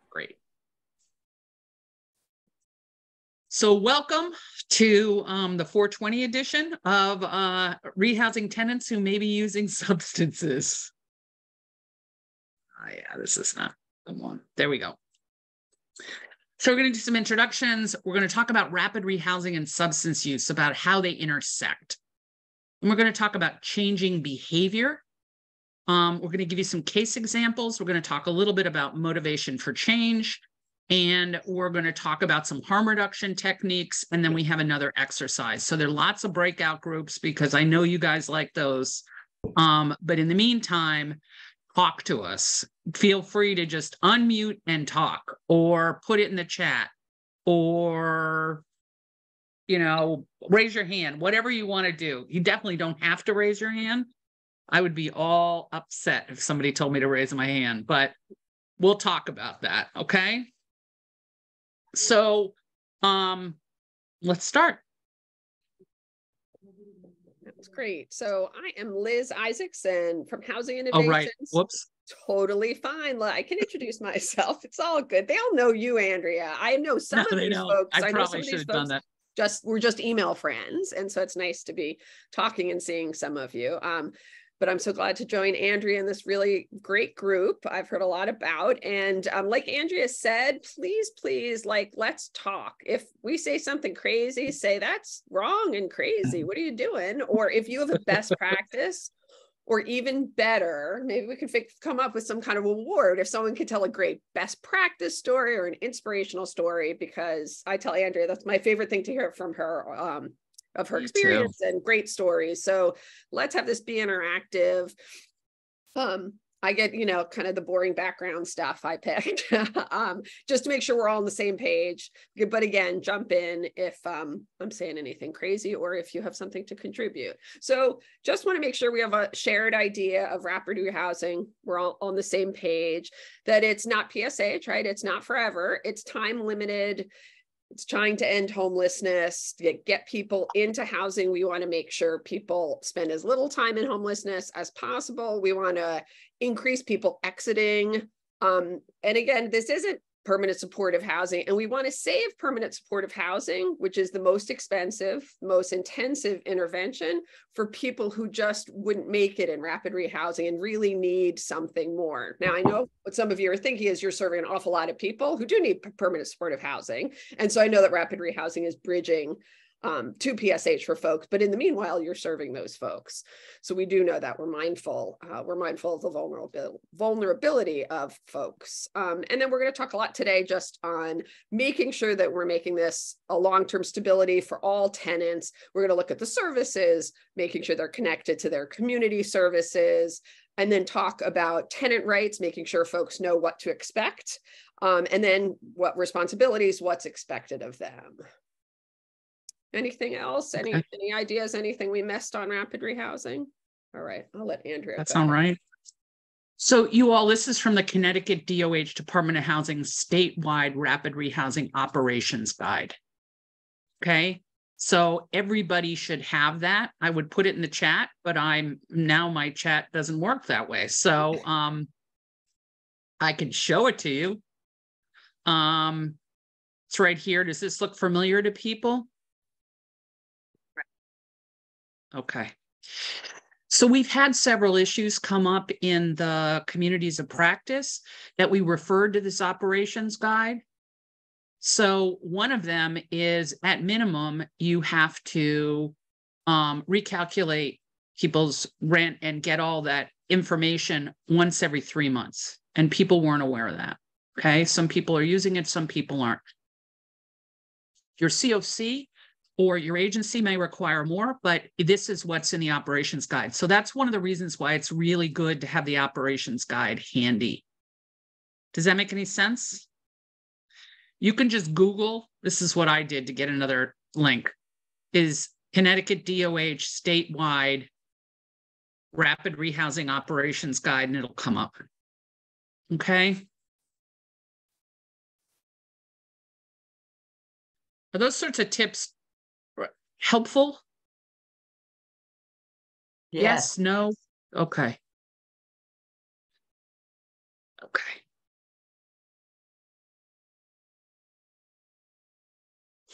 Great. So welcome to the 420 edition of Rehousing Tenants Who May Be Using Substances. Oh, yeah, this is not the one. There we go. So we're going to do some introductions. We're going to talk about rapid rehousing and substance use, about how they intersect. And we're going to talk about changing behavior. We're going to give you some case examples. We're going to talk a little bit about motivation for change. And we're going to talk about some harm reduction techniques. And then we have another exercise. So there are lots of breakout groups because I know you guys like those. But in the meantime, talk to us. Feel free to just unmute and talk, or put it in the chat, or, raise your hand, whatever you want to do. You definitely don't have to raise your hand. I would be all upset if somebody told me to raise my hand, but we'll talk about that. Okay. So, let's start. That's great. So I am Liz Isaacson from Housing Oh, right. Innovations. Whoops. Totally fine. I can introduce myself. It's all good. They all know you, Andrea. I know some of these folks. I know some probably of should these have folks done that. we're just email friends. And so it's nice to be talking and seeing some of you. But I'm so glad to join Andrea in this really great group I've heard a lot about. And like Andrea said, please, let's talk. If we say something crazy, say that's wrong and crazy. What are you doing? Or if you have a best practice, or even better, maybe we could come up with some kind of award if someone could tell a great best practice story or an inspirational story, because I tell Andrea, that's my favorite thing to hear from her. Of her experience and great stories. So let's have this be interactive. I get, kind of the boring background stuff I picked just to make sure we're all on the same page. But again, jump in if I'm saying anything crazy or if you have something to contribute. So just want to make sure we have a shared idea of rapid rehousing. We're all on the same page, that it's not PSH, right? It's not forever. It's time limited. It's trying to end homelessness, get people into housing. We want to make sure people spend as little time in homelessness as possible. We want to increase people exiting. And again, this isn't permanent supportive housing, and we want to save permanent supportive housing, which is the most expensive, most intensive intervention, for people who just wouldn't make it in rapid rehousing and really need something more. Now, I know what some of you are thinking is you're serving an awful lot of people who do need permanent supportive housing. And so I know that rapid rehousing is bridging to PSH for folks, but in the meanwhile, you're serving those folks. So we do know that we're mindful of the vulnerability of folks. And then we're going to talk a lot today just on making sure that we're making this a long-term stability for all tenants. We're going to look at the services, making sure they're connected to their community services, and then talk about tenant rights, making sure folks know what to expect, and then what responsibilities, what's expected of them. Anything else? Okay. Any ideas? Anything we missed on rapid rehousing? All right, I'll let Andrea. That sound right? So you all, this is from the Connecticut DOH Department of Housing statewide rapid rehousing operations guide. Okay, so everybody should have that. I would put it in the chat, but now my chat doesn't work that way. So I can show it to you. It's right here. Does this look familiar to people? Okay. So we've had several issues come up in the communities of practice that we referred to this operations guide. So one of them is, at minimum, you have to recalculate people's rent and get all that information once every 3 months. And people weren't aware of that. Okay. Some people are using it, some people aren't. Your COC or your agency may require more, but this is what's in the operations guide. So that's one of the reasons why it's really good to have the operations guide handy. Does that make any sense? You can just Google, this is what I did to get another link, is Connecticut DOH statewide rapid rehousing operations guide, and it'll come up. Okay. Are those sorts of tips helpful? Yes, no? Okay. Okay.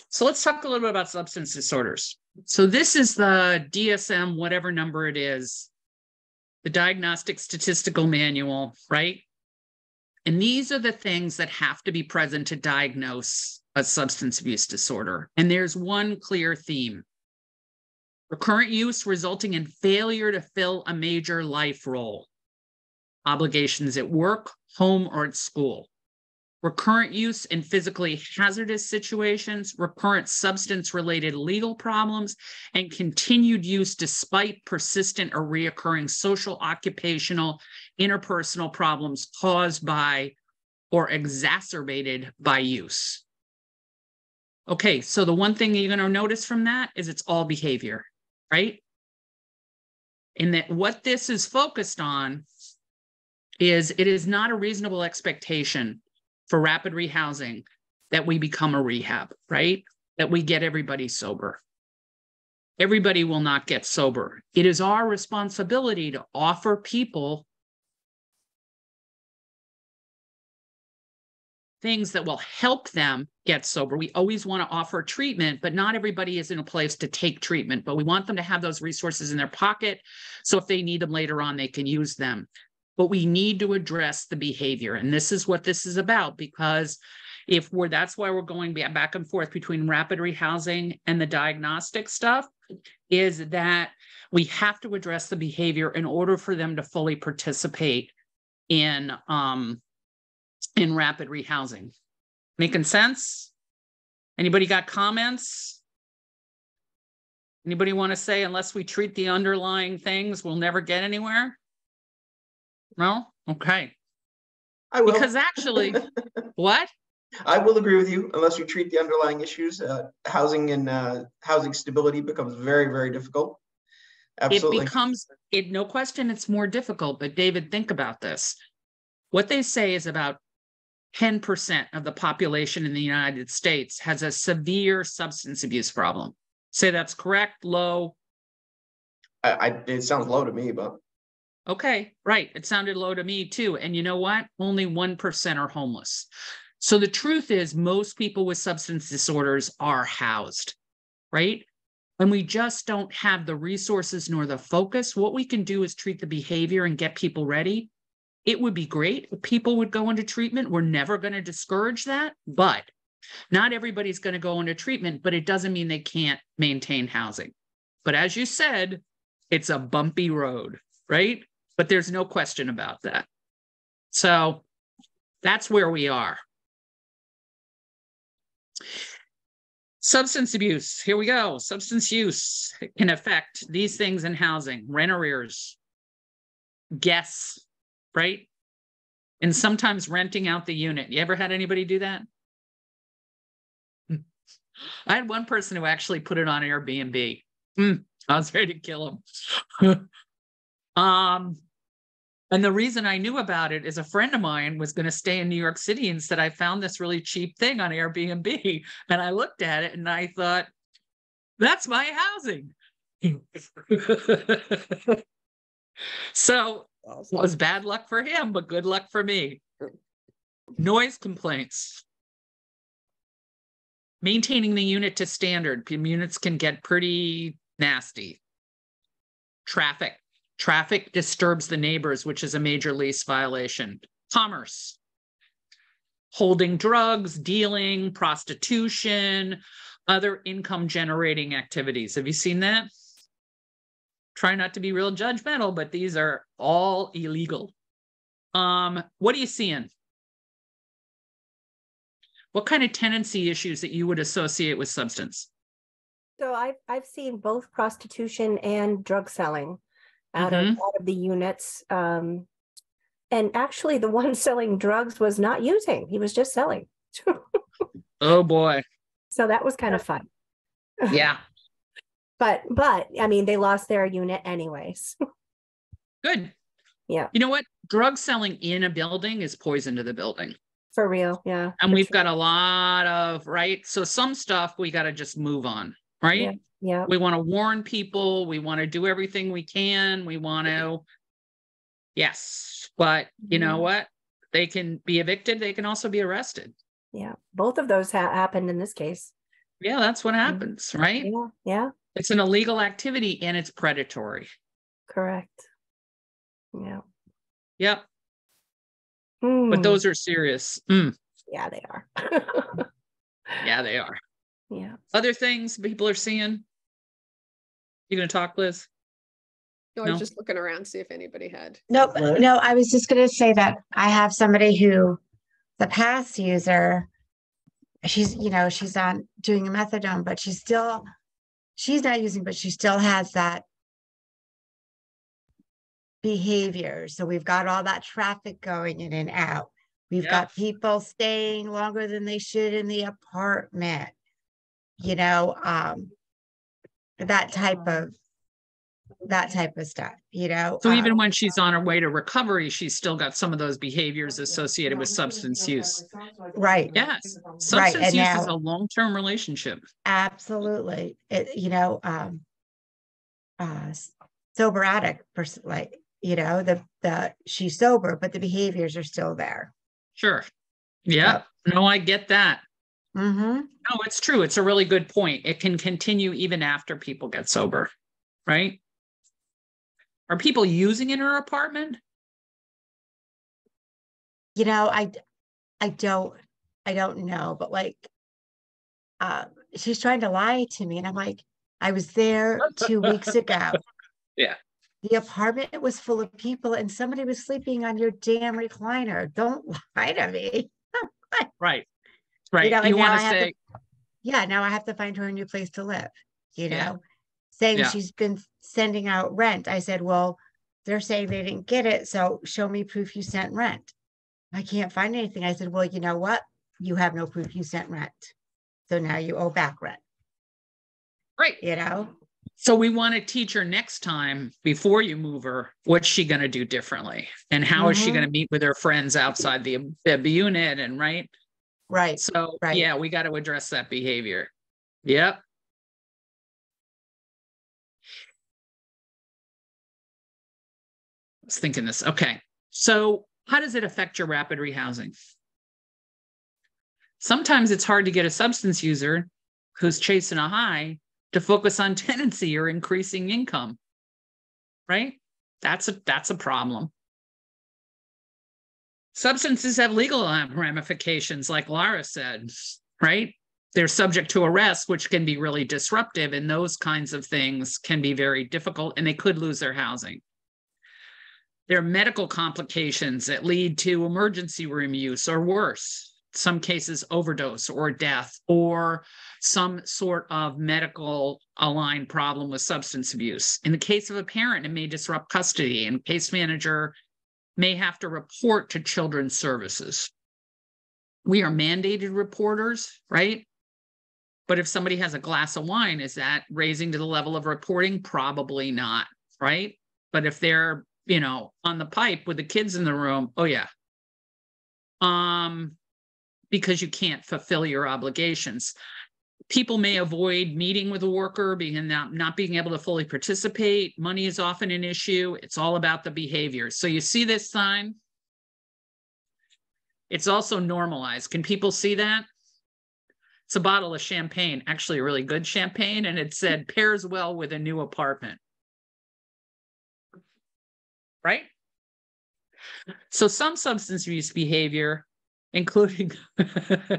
So let's talk a little bit about substance disorders. So this is the DSM, whatever number it is, the Diagnostic Statistical Manual, right? And these are the things that have to be present to diagnose a substance abuse disorder. And there's one clear theme: recurrent use resulting in failure to fill a major life role, obligations at work, home, or at school. Recurrent use in physically hazardous situations, recurrent substance-related legal problems, and continued use despite persistent or reoccurring social, occupational, interpersonal problems caused by or exacerbated by use. Okay, so the one thing you're going to notice from that is it's all behavior, right? And that what this is focused on is it is not a reasonable expectation for rapid rehousing that we become a rehab, right? That we get everybody sober. Everybody will not get sober. It is our responsibility to offer people things that will help them get sober. We always want to offer treatment, but not everybody is in a place to take treatment, but we want them to have those resources in their pocket. So if they need them later on, they can use them. But we need to address the behavior. And this is what this is about, because that's why we're going back and forth between rapid rehousing and the diagnostic stuff, is that we have to address the behavior in order for them to fully participate in rapid rehousing. Making sense? Anybody got comments? Anybody want to say, unless we treat the underlying things, we'll never get anywhere? No? Okay. I will. Because actually, what? I will agree with you. Unless you treat the underlying issues, housing and housing stability becomes very, very difficult. Absolutely. No question, it's more difficult. But David, think about this. What they say is about 10% of the population in the United States has a severe substance abuse problem. Say that's correct, low? It sounds low to me, but. Okay, right. It sounded low to me too. And you know what? Only 1% are homeless. So the truth is most people with substance disorders are housed, right? And we just don't have the resources nor the focus. What we can do is treat the behavior and get people ready. It would be great if people would go into treatment. We're never going to discourage that, but not everybody's going to go into treatment, but it doesn't mean they can't maintain housing. But as you said, it's a bumpy road, right? But there's no question about that. So that's where we are. Substance abuse. Here we go. Substance use can affect these things in housing: rent arrears, guests, right? And sometimes renting out the unit. You ever had anybody do that? I had one person who actually put it on Airbnb. I was ready to kill him. And the reason I knew about it is a friend of mine was going to stay in New York City and said, I found this really cheap thing on Airbnb. And I looked at it and I thought, that's my housing. So it was bad luck for him, but good luck for me. Noise complaints. Maintaining the unit to standard. Units can get pretty nasty. Traffic disturbs the neighbors, which is a major lease violation. Commerce. Holding drugs, dealing, prostitution, other income generating activities. Have you seen that? Try not to be real judgmental, but these are all illegal. What are you seeing? What kind of tenancy issues that you would associate with substance? So I've seen both prostitution and drug selling out of the units. And actually the one selling drugs was not using, he was just selling. Oh boy. So that was kind of fun. Yeah. But I mean, they lost their unit anyways. Good. Yeah. You know what? Drug selling in a building is poison to the building. For real. Yeah. And we've got a lot of, right? So some stuff we got to just move on, right? Yeah. Yeah. We want to warn people. We want to do everything we can. We want to, yes. But you know what? They can be evicted. They can also be arrested. Yeah. Both of those happened in this case. Yeah, that's what happens, right? Yeah, yeah, It's an illegal activity and it's predatory. correct. Yeah. Yep. But Hmm. those are serious. Yeah, they are. Yeah, they are. Yeah. Other things people are seeing? You gonna talk, Liz? No, I was No? just looking around, see if anybody had. Nope. Right. No, I was just going to say that I have somebody who, the past user, she's, she's on doing a methadone, but she's not using, but she still has that behavior. So we've got all that traffic going in and out. We've got people staying longer than they should in the apartment, that type of stuff, So even when she's on her way to recovery, she's still got some of those behaviors associated with substance use. Right. Yes. Right. Substance And use now, is a long-term relationship. absolutely. Sober addict person, like, she's sober, but the behaviors are still there. Sure. Yeah. No, I get that. Mm-hmm. No, it's true. It's a really good point. It can continue even after people get sober, right? Are people using in her apartment? I don't know, but like, she's trying to lie to me. And I'm like, I was there 2 weeks ago. Yeah. The apartment was full of people and somebody was sleeping on your damn recliner. Don't lie to me. Right. Right. And You now want to say, now I have to find her a new place to live, Yeah. saying Yeah. she's been sending out rent. I said, well, they're saying they didn't get it. So show me proof you sent rent. I can't find anything. I said, well, you know what? You have no proof you sent rent. So now you owe back rent. Right. So we want to teach her next time before you move her, what's she going to do differently? And how is she going to meet with her friends outside the unit? And right. So yeah, we got to address that behavior. Yep. I was thinking this. Okay. So how does it affect your rapid rehousing? Sometimes it's hard to get a substance user who's chasing a high to focus on tenancy or increasing income, right? That's a problem. Substances have legal ramifications, like Lara said, right? They're subject to arrest, which can be really disruptive, and those kinds of things can be very difficult, and they could lose their housing. There are medical complications that lead to emergency room use or worse. Some cases, overdose or death, or some sort of medical aligned problem with substance abuse. In the case of a parent, it may disrupt custody, and case manager may have to report to children's services. We are mandated reporters, right? But if somebody has a glass of wine, is that raising to the level of reporting? Probably not, right? But if they're, on the pipe with the kids in the room, oh yeah. Because you can't fulfill your obligations. People may avoid meeting with a worker, not being able to fully participate. Money is often an issue. It's all about the behavior. So you see this sign? It's also normalized. Can people see that? It's a bottle of champagne, actually a really good champagne, and it said pairs well with a new apartment. Right? So some substance abuse behavior, including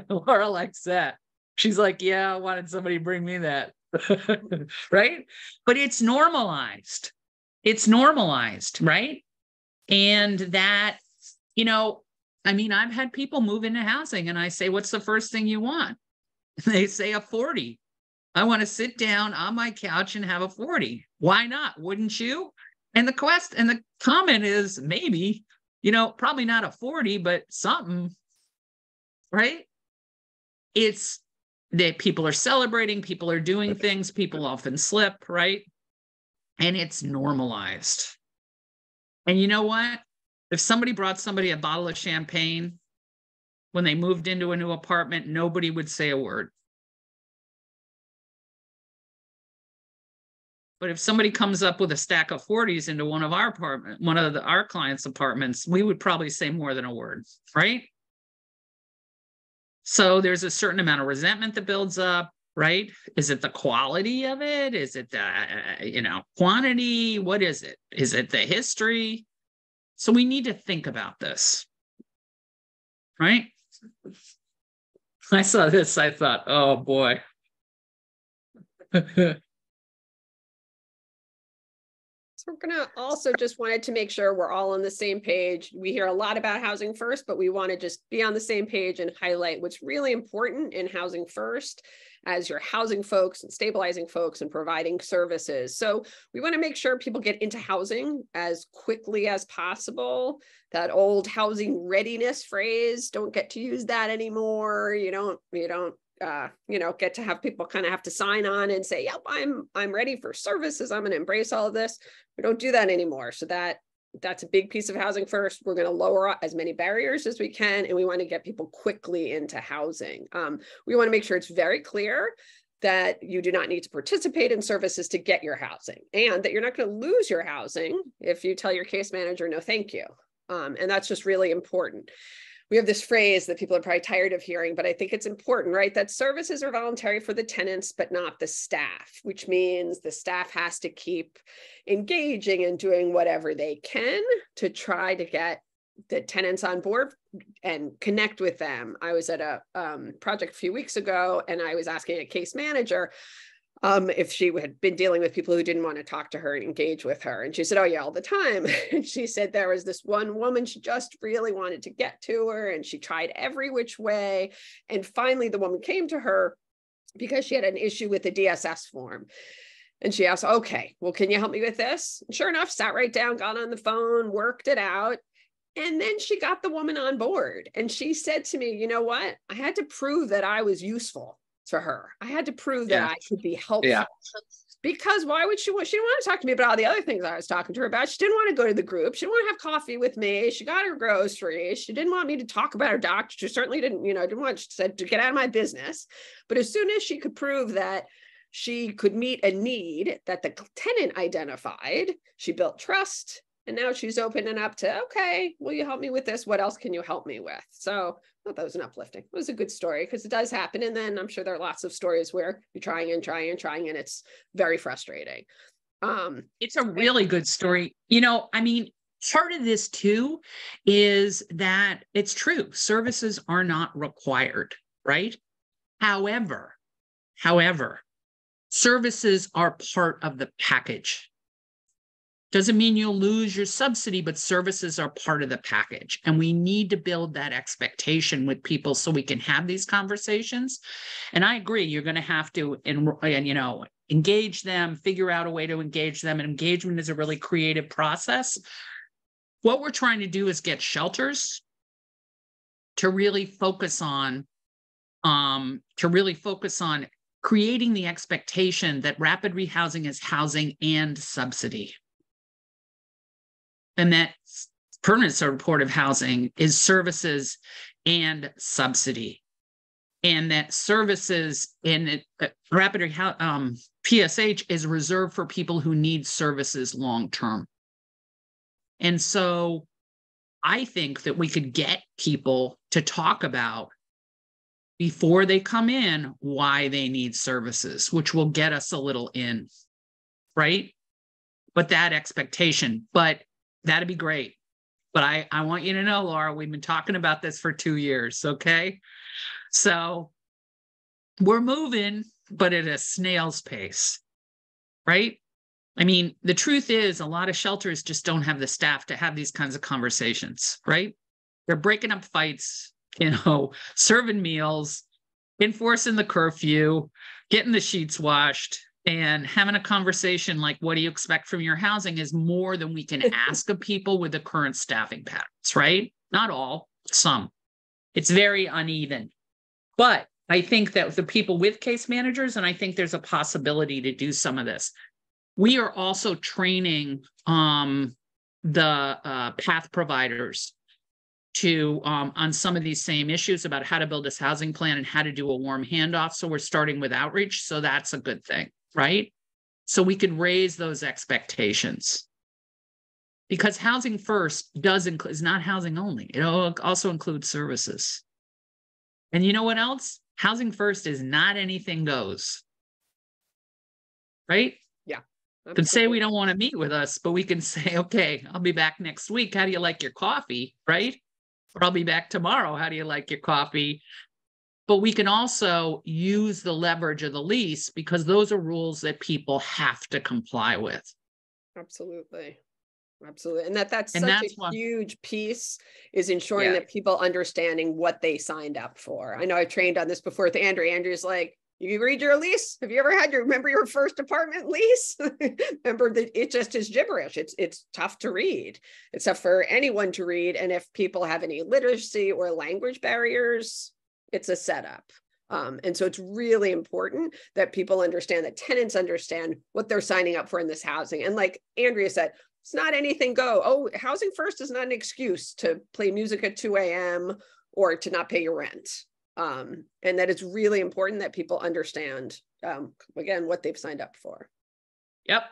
Laura likes that. She's like, yeah, I wanted somebody to bring me that. Right? But it's normalized. It's normalized, right? And that, I've had people move into housing and I say, what's the first thing you want? And they say a 40. I want to sit down on my couch and have a 40. Why not? Wouldn't you? And the comment is maybe, probably not a 40, but something, right? It's that people are celebrating, people are doing things, people often slip, right? And it's normalized. And you know what? If somebody brought somebody a bottle of champagne when they moved into a new apartment, nobody would say a word. But if somebody comes up with a stack of 40s into one of our clients' apartments, we would probably say more than a word, right? So there's a certain amount of resentment that builds up. right? Is it the quality of it? Is it the, quantity? What is it? Is it the history? So we need to think about this, right? I saw this, I thought, oh boy. We're going to also just wanted to make sure we're all on the same page. We hear a lot about housing first, but we want to just be on the same page and highlight what's really important in housing first as you're housing folks and stabilizing folks and providing services. So we want to make sure people get into housing as quickly as possible. That old housing readiness phrase, don't get to use that anymore. You don't get to have people kind of have to sign on and say, yep, I'm ready for services. I'm going to embrace all of this. We don't do that anymore. So that's a big piece of housing first. We're going to lower as many barriers as we can, and we want to get people quickly into housing. We want to make sure it's very clear that you do not need to participate in services to get your housing, and that you're not going to lose your housing if you tell your case manager, no, thank you. And that's just really important. We have this phrase that people are probably tired of hearing, but I think it's important, right? That services are voluntary for the tenants, but not the staff, which means the staff has to keep engaging and doing whatever they can to try to get the tenants on board and connect with them. I was at a project a few weeks ago, and I was asking a case manager if she had been dealing with people who didn't want to talk to her and engage with her. And she said, oh yeah, all the time. And she said there was this one woman, she just really wanted to get to her, and she tried every which way. And finally the woman came to her because she had an issue with the DSS form. And she asked, okay, well, can you help me with this? And sure enough, sat right down, got on the phone, worked it out. And then she got the woman on board. And she said to me, you know what? I had to prove that I was useful to her. I had to prove that I could be helpful. Yeah. Because why would she didn't want to talk to me about all the other things I was talking to her about. She didn't want to go to the group. She didn't want to have coffee with me. She got her groceries. She didn't want me to talk about her doctor. She certainly didn't want, she said to get out of my business. But as soon as she could prove that she could meet a need that the tenant identified, she built trust. And now she's opening up to, okay, will you help me with this? What else can you help me with? So I thought that was an uplifting. It was a good story because it does happen. And then I'm sure there are lots of stories where you're trying and it's very frustrating. It's a really good story. Part of this too is that it's true. Services are not required, right? However, services are part of the package. Doesn't mean you'll lose your subsidy, but services are part of the package. And we need to build that expectation with people so we can have these conversations. And I agree, you're going to have to, engage them, figure out a way to engage them. And engagement is a really creative process. What we're trying to do is get shelters to really focus on creating the expectation that rapid rehousing is housing and subsidy. And that permanent supportive housing is services and subsidy. And that services in rapid PSH is reserved for people who need services long-term. And so I think that we could get people to talk about before they come in why they need services, which will get us a little in, right? But that expectation, that'd be great. But I want you to know, Laura, we've been talking about this for 2 years, okay? So we're moving, but at a snail's pace, right? I mean, the truth is a lot of shelters just don't have the staff to have these kinds of conversations, right? They're breaking up fights, serving meals, enforcing the curfew, getting the sheets washed, and having a conversation like, what do you expect from your housing is more than we can ask of people with the current staffing patterns, right? Not all, some. It's very uneven. But I think that the people with case managers, and I think there's a possibility to do some of this. We are also training the path providers to on some of these same issues about how to build this housing plan and how to do a warm handoff. So we're starting with outreach. So that's a good thing, right? So we could raise those expectations. Because housing first is not housing only. It also includes services. And you know what else? Housing first is not anything goes. Right? Yeah. Can say we don't want to meet with us, but we can say, okay, I'll be back next week. How do you like your coffee? Right? Or I'll be back tomorrow. How do you like your coffee? But we can also use the leverage of the lease because those are rules that people have to comply with. Absolutely. Absolutely. And that's And such that's a huge piece, is ensuring that people understanding what they signed up for. I know I trained on this before with Andrew. Andrew's like, you read your lease? Have you ever remember your first apartment lease? Remember that it just is gibberish. It's tough to read. It's tough for anyone to read. And if people have any literacy or language barriers, it's a setup. And so it's really important that people understand, that tenants understand what they're signing up for in this housing. And like Andrea said, it's not anything go. Oh, housing first is not an excuse to play music at 2 a.m. or to not pay your rent. And that it's really important that people understand, again, what they've signed up for. Yep.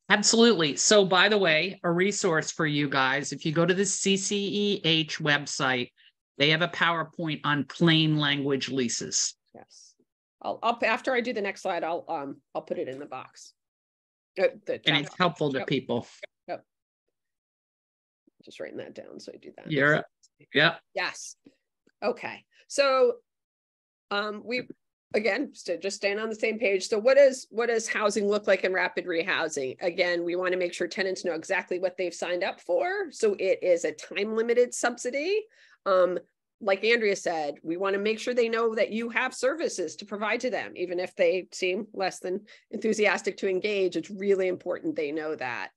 Absolutely. So by the way, a resource for you guys, if you go to the CCEH website, they have a PowerPoint on plain language leases. Yes. I'll after I do the next slide, I'll put it in the box. And it's helpful to people. Yep. Just writing that down. So I do that. Yeah. Yes. Okay. So we, again, just staying on the same page. So what does housing look like in rapid rehousing? Again, we want to make sure tenants know exactly what they've signed up for. So it is a time limited subsidy. Like Andrea said, we want to make sure they know that you have services to provide to them, even if they seem less than enthusiastic to engage. It's really important they know that.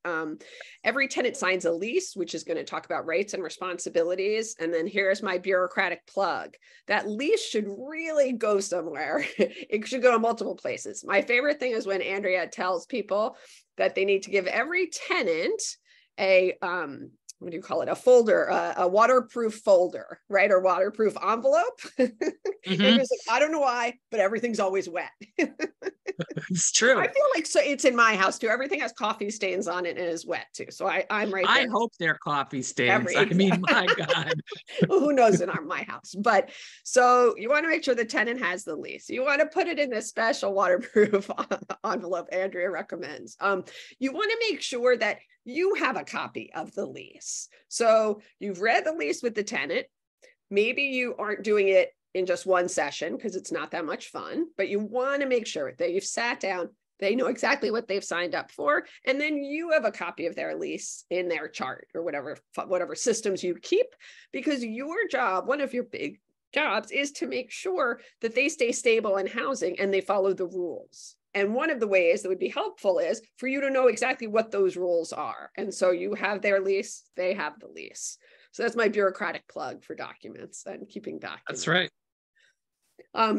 Every tenant signs a lease, which is going to talk about rights and responsibilities. And then here's my bureaucratic plug. That lease should really go somewhere. It should go to multiple places. My favorite thing is when Andrea tells people that they need to give every tenant a what do you call it? A folder, a waterproof folder, right? Or waterproof envelope. And he was like, I don't know why, but everything's always wet. It's true. I feel like so it's in my house too. Everything has coffee stains on it and is wet too. So I'm right there. I hope they're coffee stains. I mean, my God. Who knows in my house? But so you want to make sure the tenant has the lease. You want to put it in a special waterproof envelope Andrea recommends. You want to make sure that you have a copy of the lease. So you've read the lease with the tenant. Maybe you aren't doing it in just one session because it's not that much fun, but you want to make sure that you've sat down, they know exactly what they've signed up for, and then you have a copy of their lease in their chart or whatever systems you keep, because your job, one of your big jobs, is to make sure that they stay stable in housing and they follow the rules. And one of the ways that would be helpful is for you to know exactly what those rules are. And so you have their lease, they have the lease. So that's my bureaucratic plug for documents and keeping documents. That's right.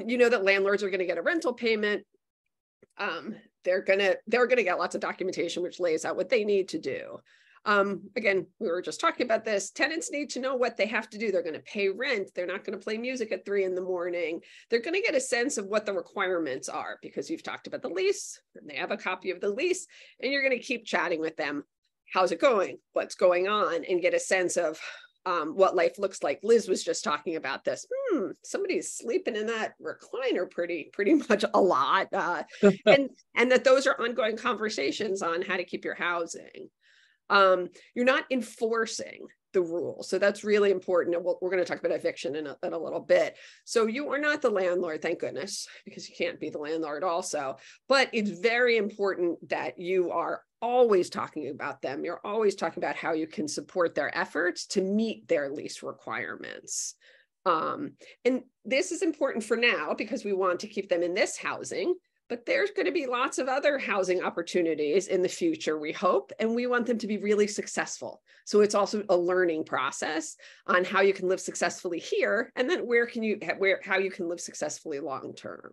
You know that landlords are going to get a rental payment. They're going to get lots of documentation, which lays out what they need to do. Again, we were just talking about this. Tenants need to know what they have to do. They're going to pay rent. They're not going to play music at 3 a.m. They're going to get a sense of what the requirements are because you've talked about the lease and they have a copy of the lease, and you're going to keep chatting with them. How's it going? What's going on? And get a sense of what life looks like. Liz was just talking about this. Somebody's sleeping in that recliner pretty much a lot. And that those are ongoing conversations on how to keep your housing. You're not enforcing the rule. So that's really important. And we're going to talk about eviction in a little bit. So you are not the landlord, thank goodness, because you can't be the landlord also. But it's very important that you are always talking about them. You're always talking about how you can support their efforts to meet their lease requirements. And this is important for now because we want to keep them in this housing. But there's going to be lots of other housing opportunities in the future, we hope, and we want them to be really successful. So it's also a learning process on how you can live successfully here, and then how you can live successfully long term.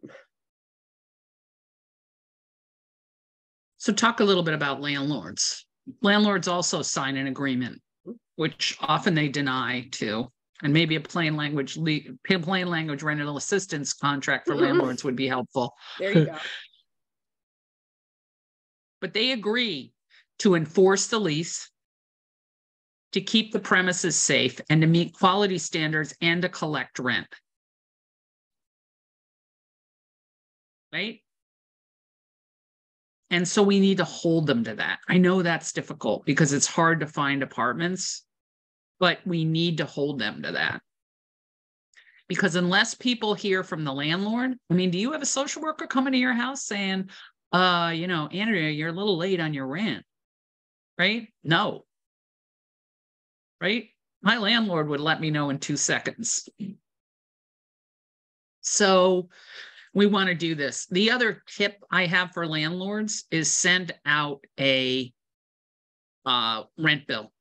So talk a little bit about landlords. Landlords also sign an agreement, which often they deny too. And maybe a plain language rental assistance contract for landlords would be helpful. There you go. But they agree to enforce the lease, to keep the premises safe, and to meet quality standards and to collect rent. right? And so we need to hold them to that. I know that's difficult because it's hard to find apartments, but we need to hold them to that. Because unless people hear from the landlord, I mean, do you have a social worker coming to your house saying, Andrea, you're a little late on your rent, right? No. Right? My landlord would let me know in 2 seconds. So we want to do this. The other tip I have for landlords is send out a rent bill.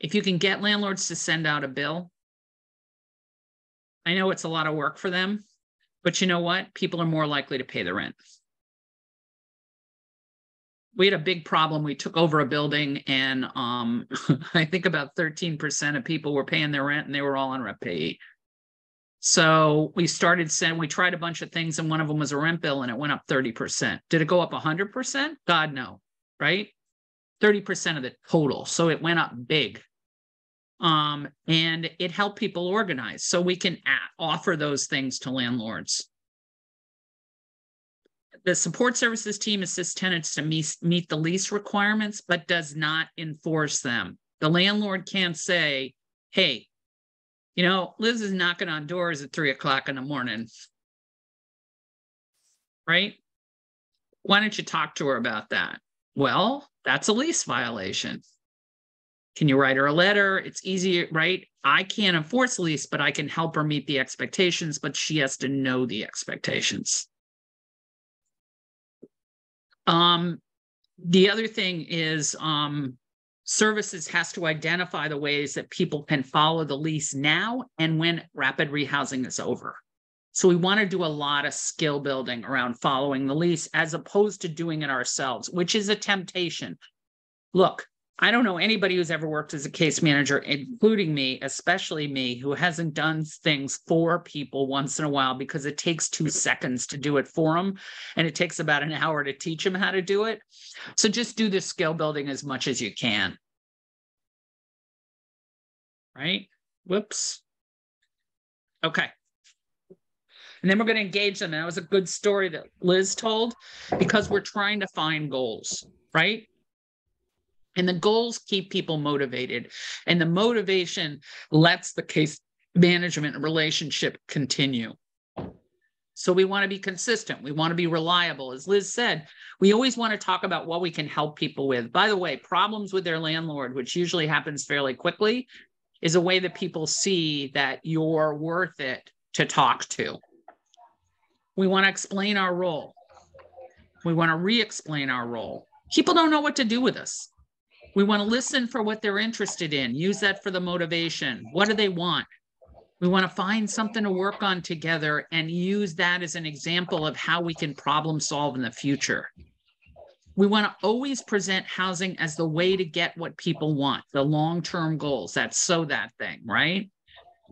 If you can get landlords to send out a bill, I know it's a lot of work for them, but you know what? People are more likely to pay the rent. We had a big problem. We took over a building and I think about 13% of people were paying their rent and they were all on rent payee. So we tried a bunch of things and one of them was a rent bill and it went up 30%. Did it go up 100%? God, no, right? 30% of the total. So it went up big. And it helped people organize. So we can offer those things to landlords. The support services team assists tenants to meet the lease requirements, but does not enforce them. The landlord can't say, hey, Liz is knocking on doors at 3:00 in the morning. Right? Why don't you talk to her about that? Well, that's a lease violation. Can you write her a letter? It's easy, right? I can't enforce lease, but I can help her meet the expectations, but she has to know the expectations. The other thing is services has to identify the ways that people can follow the lease now and when rapid rehousing is over. So we want to do a lot of skill building around following the lease as opposed to doing it ourselves, which is a temptation. Look, I don't know anybody who's ever worked as a case manager, including me, especially me, who hasn't done things for people once in a while because it takes 2 seconds to do it for them. And it takes about an hour to teach them how to do it. So just do the skill building as much as you can. Right? Whoops. Okay. And then we're going to engage them. And that was a good story that Liz told because we're trying to find goals, right? And the goals keep people motivated. And the motivation lets the case management relationship continue. So we want to be consistent. We want to be reliable. As Liz said, we always want to talk about what we can help people with. By the way, problems with their landlord, which usually happens fairly quickly, is a way that people see that you're worth it to talk to. We want to explain our role. We want to re-explain our role. People don't know what to do with us. We want to listen for what they're interested in. Use that for the motivation. What do they want? We want to find something to work on together and use that as an example of how we can problem solve in the future. We want to always present housing as the way to get what people want, the long-term goals. That's that thing, right?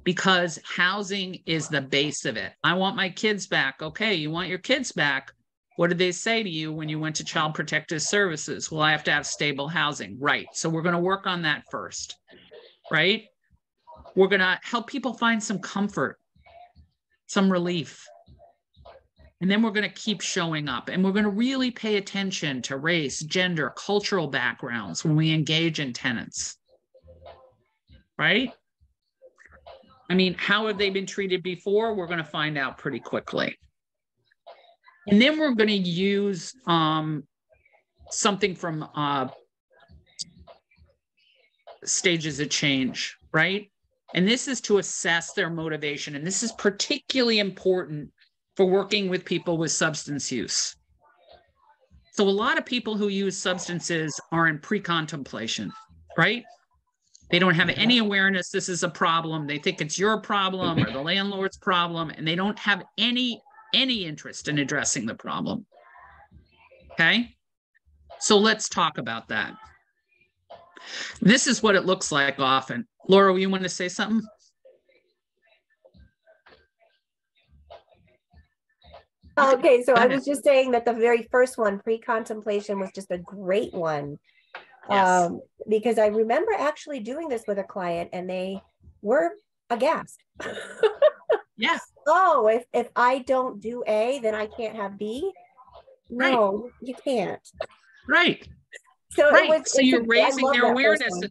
Because housing is the base of it. I want my kids back. Okay, you want your kids back. What did they say to you when you went to Child Protective Services? Well, I have to have stable housing. Right. So we're going to work on that first, right? We're going to help people find some comfort, some relief. And then we're going to keep showing up. And we're going to really pay attention to race, gender, cultural backgrounds when we engage in tenants, right? I mean, how have they been treated before? We're going to find out pretty quickly. And then we're going to use something from Stages of Change, right? And this is to assess their motivation. And this is particularly important for working with people with substance use. So a lot of people who use substances are in pre-contemplation, right? They don't have any awareness this is a problem. They think it's your problem or the landlord's problem, and they don't have any interest in addressing the problem. Okay? So let's talk about that. This is what it looks like often. Laura, you want to say something? Okay, so I was just saying that the very first one, pre-contemplation, was just a great one. Yes. Because I remember actually doing this with a client and they were aghast. Yeah. Oh, if I don't do A, then I can't have B. No, you can't. Right. So Right. So you're I raising love their that first awareness. one.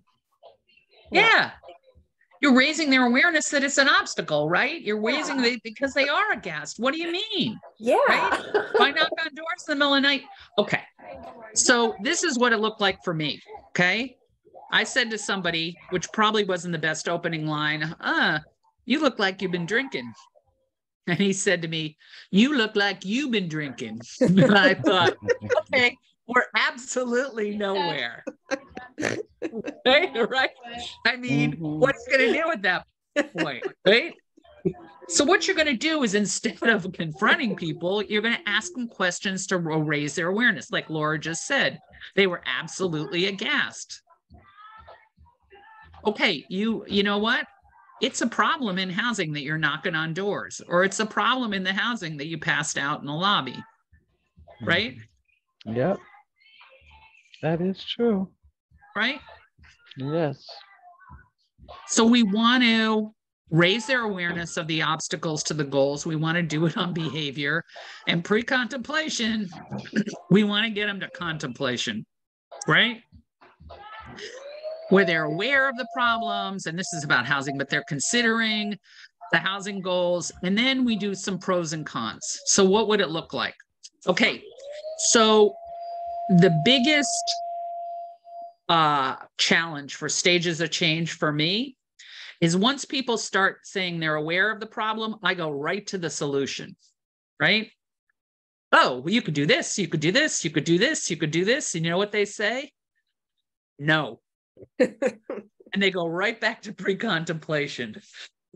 Yeah. You're raising their awareness that it's an obstacle, right? You're raising because they are aghast. What do you mean? Yeah. Right? Why knock on doors in the middle of the night? Okay. So this is what it looked like for me. Okay. I said to somebody, which probably wasn't the best opening line, you look like you've been drinking. And he said to me, you look like you've been drinking. And I thought, okay, we're absolutely nowhere. Right? I mean, what are you going to do at that point? Right? So what you're going to do is, instead of confronting people, you're going to ask them questions to raise their awareness. Like Laura just said, they were absolutely aghast. Okay, you know what? It's a problem in housing that you're knocking on doors, or it's a problem in the housing that you passed out in the lobby, right? Yep, that is true. Right? Yes. So we want to raise their awareness of the obstacles to the goals. We want to do it on behavior and pre-contemplation. We want to get them to contemplation, right? Where they're aware of the problems, and this is about housing, but they're considering the housing goals. And then we do some pros and cons. So what would it look like? Okay, so the biggest challenge for stages of change for me is, once people start saying they're aware of the problem, I go right to the solution, right? Oh, well, you could do this, you could do this, you could do this, you could do this. And you know what they say? No. And they go right back to pre-contemplation.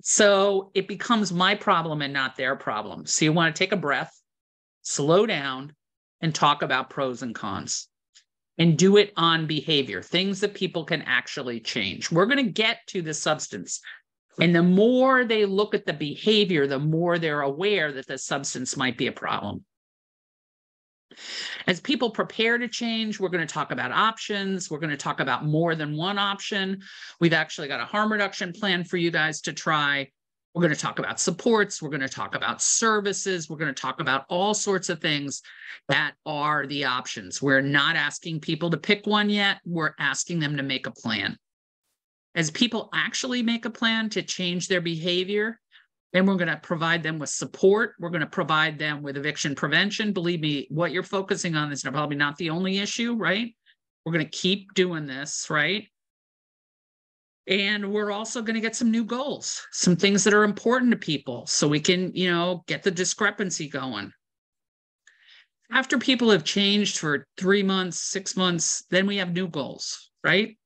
So it becomes my problem and not their problem. So you want to take a breath, slow down, and talk about pros and cons. And do it on behavior, things that people can actually change. We're going to get to the substance. And the more they look at the behavior, the more they're aware that the substance might be a problem. As people prepare to change, we're going to talk about options. We're going to talk about more than one option. We've actually got a harm reduction plan for you guys to try. We're going to talk about supports. We're going to talk about services. We're going to talk about all sorts of things that are the options. We're not asking people to pick one yet. We're asking them to make a plan. As people actually make a plan to change their behavior, then we're going to provide them with support. We're going to provide them with eviction prevention. Believe me, what you're focusing on is probably not the only issue, right? We're going to keep doing this, right? And we're also going to get some new goals, some things that are important to people, so we can, get the discrepancy going. After people have changed for 3 months, 6 months, then we have new goals, right?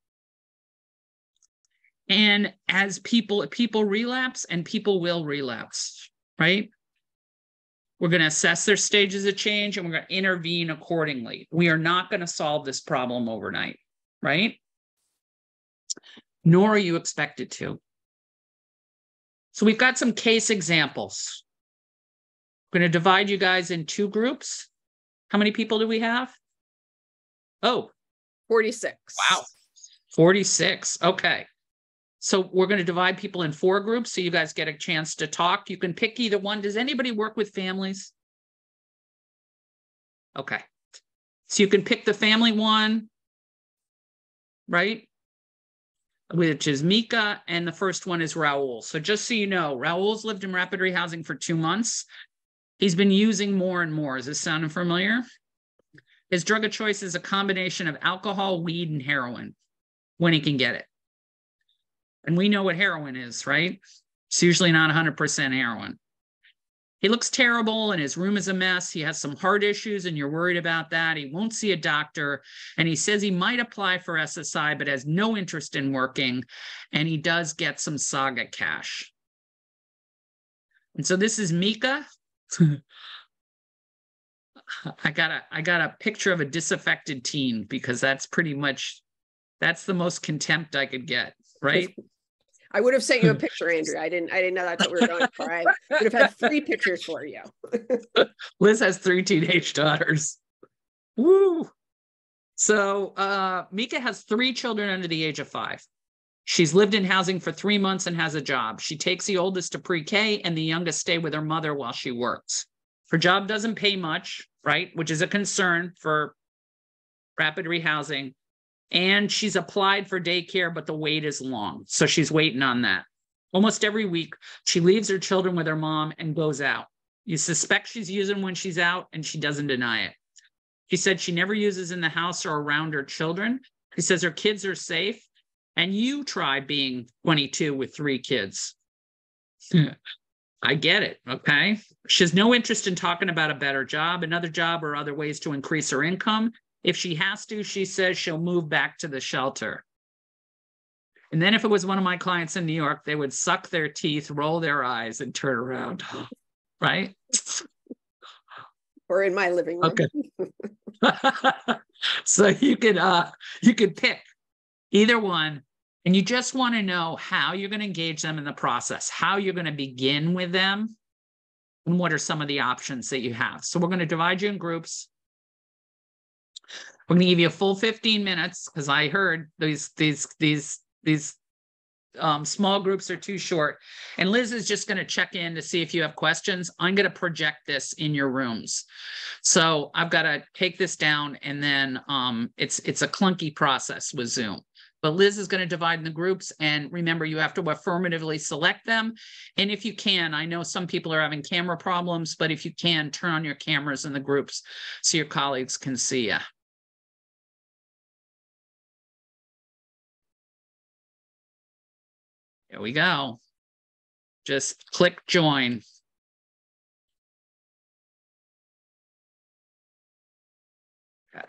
And as people relapse, and people will relapse, right? We're going to assess their stages of change, and we're going to intervene accordingly. We are not going to solve this problem overnight, right? Nor are you expected to. So we've got some case examples. I'm going to divide you guys in 2 groups. How many people do we have? Oh, 46. Wow. 46. Okay. So we're going to divide people in 4 groups so you guys get a chance to talk. You can pick either one. Does anybody work with families? Okay. So you can pick the family one, right? Which is Mika, and the first one is Raul. So just so you know, Raul's lived in rapid rehousing for 2 months. He's been using more and more. Is this sounding familiar? His drug of choice is a combination of alcohol, weed, and heroin when he can get it. And we know what heroin is, right? It's usually not 100% heroin. He looks terrible, and his room is a mess. He has some heart issues, and you're worried about that. He won't see a doctor, and he says he might apply for SSI, but has no interest in working, and he does get some Saga cash. And so this is Mika. I got a picture of a disaffected teen, because that's the most contempt I could get, right? I would have sent you a picture, Andrea. I didn't know that's what we were going for. I would have had 3 pictures for you. Liz has 3 teenage daughters. Woo! So Mika has 3 children under the age of 5. She's lived in housing for 3 months and has a job. She takes the oldest to pre-K and the youngest stay with her mother while she works. Her job doesn't pay much, right? Which is a concern for rapid rehousing. And she's applied for daycare, but the wait is long. So she's waiting on that. Almost every week, she leaves her children with her mom and goes out. You suspect she's using when she's out, and she doesn't deny it. She said she never uses in the house or around her children. She says her kids are safe. And you try being 22 with 3 kids. I get it, okay? She has no interest in talking about a better job, another job, or other ways to increase her income. If she has to, she says she'll move back to the shelter. And then if it was one of my clients in New York, they would suck their teeth, roll their eyes, and turn around, right? Or in my living room. Okay. So you could pick either one, and you just want to know how you're going to engage them in the process, how you're going to begin with them, and what are some of the options that you have. So we're going to divide you in groups. We're going to give you a full 15 minutes because I heard these small groups are too short. And Liz is just going to check in to see if you have questions. I'm going to project this in your rooms. So I've got to take this down, and then it's a clunky process with Zoom. But Liz is going to divide in the groups, and remember, you have to affirmatively select them. And if you can, I know some people are having camera problems, but if you can, turn on your cameras in the groups so your colleagues can see you. Here we go. Just click join. Okay.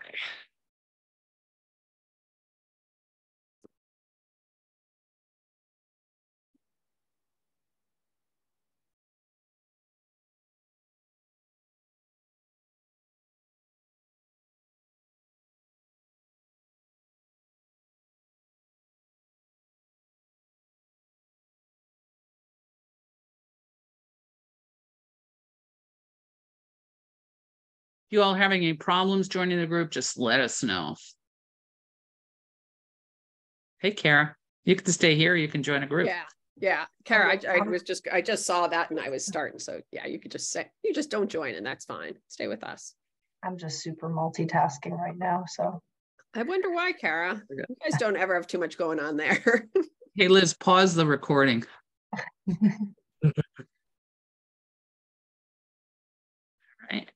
If you all having any problems joining the group, just let us know. Hey, Kara, you can stay here. You can join a group. Yeah. Kara, I just saw that and I was starting. So yeah, you could just say, you just don't join and that's fine. Stay with us. I'm just super multitasking right now. So I wonder why, Kara. You guys don't ever have too much going on there. Hey, Liz, pause the recording. Right.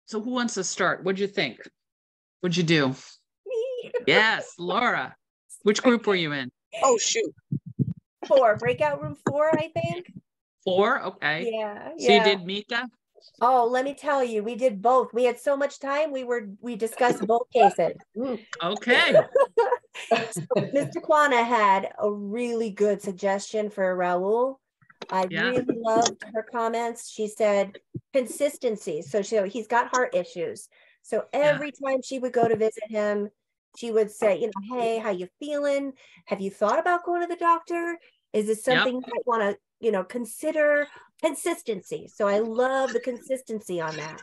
So who wants to start? What'd you think? What'd you do? Me. Yes, Laura. Which group were you in? oh shoot. 4, breakout room 4, I think. 4? Okay. Yeah. So you did Mita? Oh, let me tell you, we did both. We had so much time. We discussed both cases. Okay. So Mr. Kwana had a really good suggestion for Raul. I really loved her comments. She said consistency. So he's got heart issues. So every time she would go to visit him, she would say, hey, how you feeling? Have you thought about going to the doctor? Is this something you might want to, consider? Consistency. So I love the consistency on that.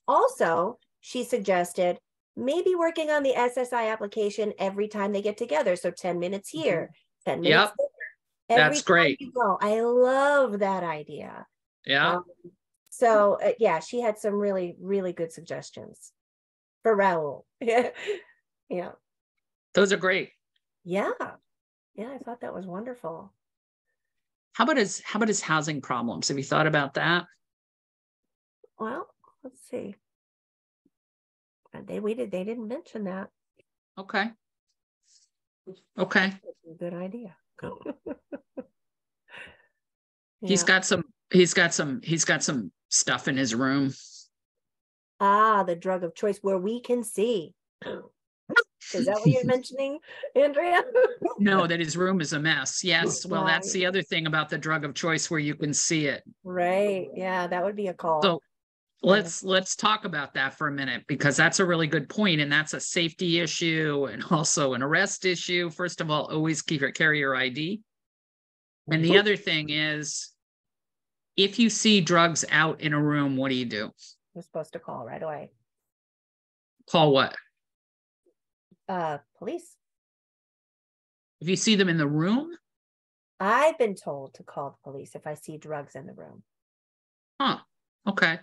Also, she suggested maybe working on the SSI application every time they get together. So 10 minutes here, 10 minutes there. That's great. You go. I love that idea. Yeah. Yeah, she had some really, really good suggestions for Raul. Yeah. Those are great. Yeah. Yeah, I thought that was wonderful. How about his housing problems? Have you thought about that? Well, let's see. They didn't mention that. Okay. Good idea. He's got some stuff in his room. The drug of choice where we can see. Is that what you're mentioning, Andrea? No, that his room is a mess. Yes. Well, that's the other thing about the drug of choice where you can see it. Right. Yeah, that would be a call. So let's talk about that for a minute, because that's a really good point, and that's a safety issue and also an arrest issue. First of all, always carry your ID. And the other thing is, if you see drugs out in a room, what do you do? You're supposed to call right away. Call what? Police. If you see them in the room? I've been told to call the police if I see drugs in the room. Huh. Okay.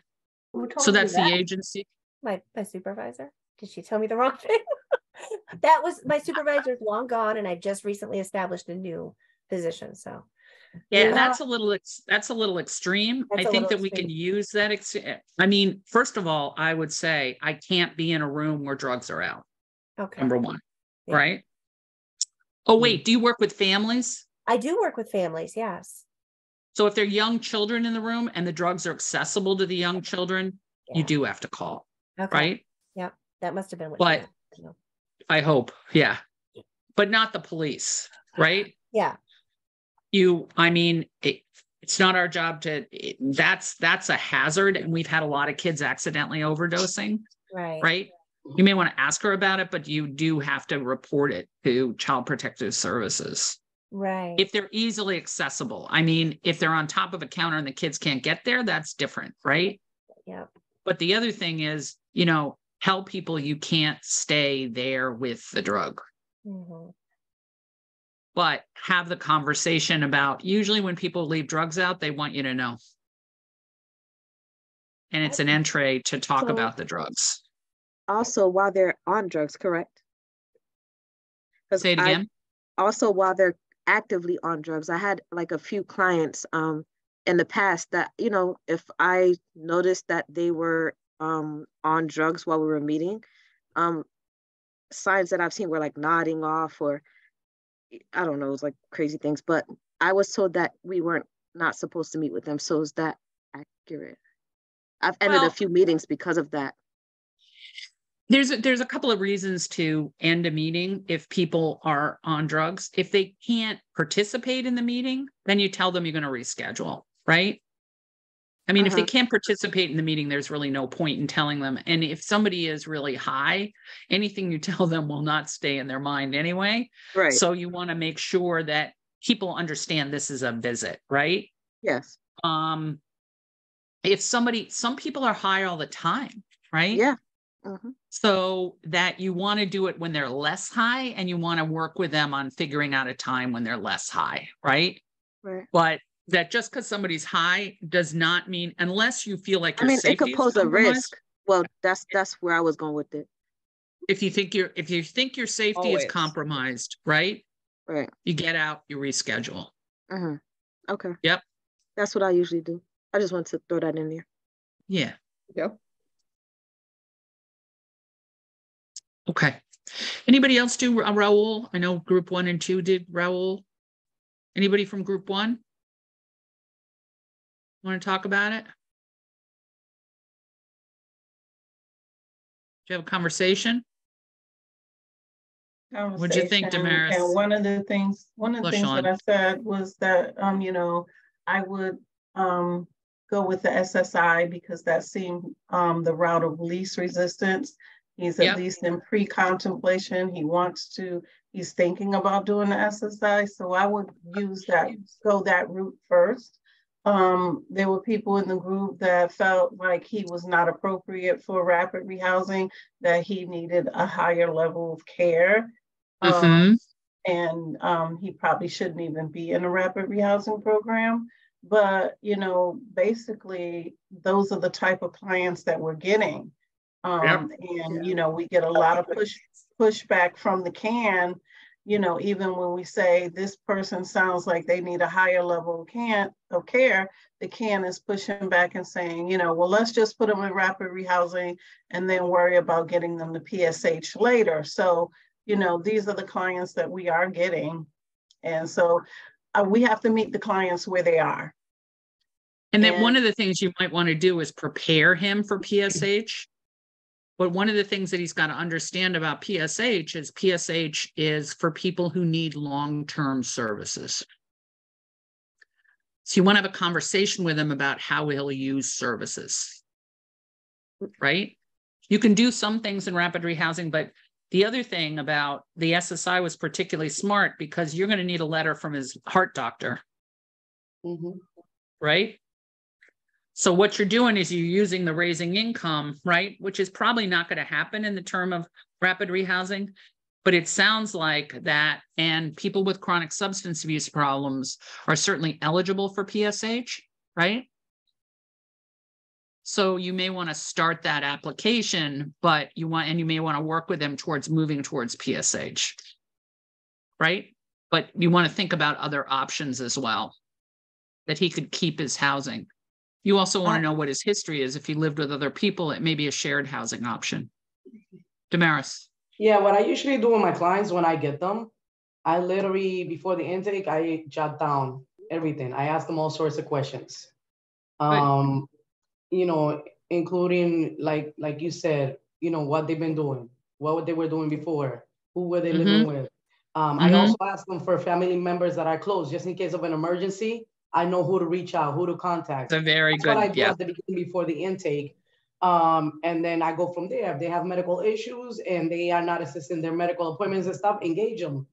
Who told So you that's the that? agency. My supervisor. Did she tell me the wrong thing? That was my supervisor's long gone, and I just recently established a new position. So Yeah, Yeah. that's a little extreme. That's I a think little that we can extreme. use that. I mean, first of all, I would say I can't be in a room where drugs are out. Okay. Number one, Yeah. right? Oh, wait, do you work with families? I do work with families, yes. So if there are young children in the room and the drugs are accessible to the young children, you Yeah. do have to call, Okay. right? Yep. That must have been what But she meant. I hope, yeah. But not the police, right? Yeah. I mean, it's not our job that's a hazard. And we've had a lot of kids accidentally overdosing, Right. right? You may want to ask her about it, but you do have to report it to Child Protective Services. Right. If they're easily accessible. I mean, if they're on top of a counter and the kids can't get there, that's different, right? Yep. But the other thing is, tell people you can't stay there with the drug. Mm-hmm. But have the conversation about, usually when people leave drugs out, they want you to know. And it's an entree to talk So- about the drugs. Also, while they're on drugs, correct? 'Cause Say it again. Also, while they're actively on drugs, I had like a few clients in the past that, if I noticed that they were on drugs while we were meeting, signs that I've seen were like nodding off, or I don't know, it was like crazy things, but I was told that we weren't not supposed to meet with them. So is that accurate? I've ended a few meetings because of that. There's a couple of reasons to end a meeting if people are on drugs. If they can't participate in the meeting, then you tell them you're going to reschedule, right? I mean, if they can't participate in the meeting, there's really no point in telling them. And if somebody is really high, anything you tell them will not stay in their mind anyway. Right. So you want to make sure that people understand this is a visit, right? Yes. If some people are high all the time, right? Yeah. So that you want to do it when they're less high, and you want to work with them on figuring out a time when they're less high, right? Right. But that just because somebody's high does not mean, unless you feel like your it safety could pose is a risk. compromised. Well, that's where I was going with it. If you think your safety is Always. compromised, right? Right. You get out, you reschedule. Okay. Yep. That's what I usually do. I just want to throw that in there. Yeah. Yep. Okay. Anybody else do Raul? I know group 1 and 2 did Raul. Anybody from group 1? Want to talk about it? Do you have a conversation? What'd you think, Damaris? And one of the things LaShawn. that I said was that, I would go with the SSI because that seemed the route of least resistance. He's at least in pre-contemplation. He's thinking about doing the SSI. So I would go that route first. There were people in the group that felt like he was not appropriate for rapid rehousing, that he needed a higher level of care. And he probably shouldn't even be in a rapid rehousing program. But, basically, those are the type of clients that we're getting. And, we get a lot of pushback from the CAN, even when we say this person sounds like they need a higher level of care, the CAN is pushing back and saying, well, let's just put them in rapid rehousing and then worry about getting them to PSH later. So, these are the clients that we are getting. And so we have to meet the clients where they are. And then one of the things you might want to do is prepare him for PSH. But one of the things that he's got to understand about PSH is for people who need long-term services. So you want to have a conversation with him about how he'll use services, right? You can do some things in rapid rehousing, but the other thing about the SSI was particularly smart because you're going to need a letter from his heart doctor, right? So what you're doing is you're using the raising income, right? Which is probably not going to happen in the term of rapid rehousing. But it sounds like that, and people with chronic substance abuse problems are certainly eligible for PSH, right? So you may want to start that application, but you may want to work with them towards moving towards PSH, right? But you want to think about other options as well, that he could keep his housing. You also want to know what his history is. If he lived with other people, it may be a shared housing option. Damaris. Yeah, what I usually do with my clients when I get them, I literally, before the intake, I jot down everything. I ask them all sorts of questions. You know, including like you said, you know, what they've been doing, what they were doing before, who were they living with. I also ask them for family members that are close, just in case of an emergency. I know who to reach out, who to contact. That's very good. What I do at the beginning before the intake. And then I go from there. If they have medical issues and they are not assisting their medical appointments and stuff, engage them,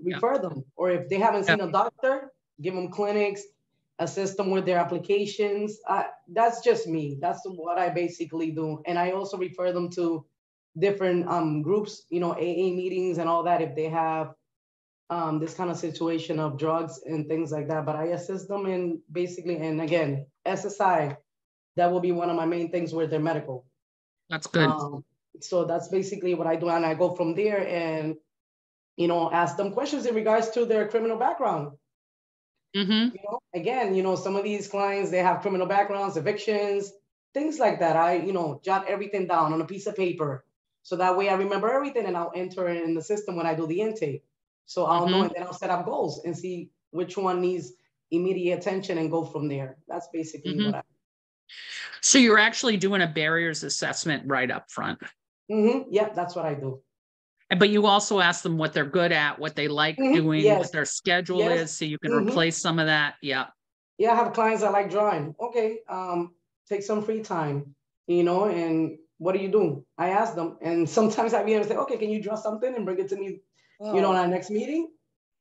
refer them. Or if they haven't seen a doctor, give them clinics, assist them with their applications. That's just me. That's what I basically do. And I also refer them to different groups, you know, AA meetings and all that, if they have this kind of situation of drugs and things like that. But I assist them in basically, and again, SSI, that will be one of my main things with their medical. That's good. So that's basically what I do. And I go from there and, you know, ask them questions in regards to their criminal background. You know, again, you know, some of these clients, they have criminal backgrounds, evictions, things like that. I, you know, jot everything down on a piece of paper. So that way I remember everything and I'll enter it in the system when I do the intake. So I'll know, and then I'll set up goals and see which one needs immediate attention and go from there. That's basically what I. So you're actually doing a barriers assessment right up front. Yep, that's what I do. But you also ask them what they're good at, what they like doing, what their schedule is, so you can replace some of that. Yeah. Yeah, I have clients that like drawing. Okay, take some free time, you know, and what do you do? I ask them, and sometimes I be able to say, okay, can you draw something and bring it to me, you know, in our next meeting?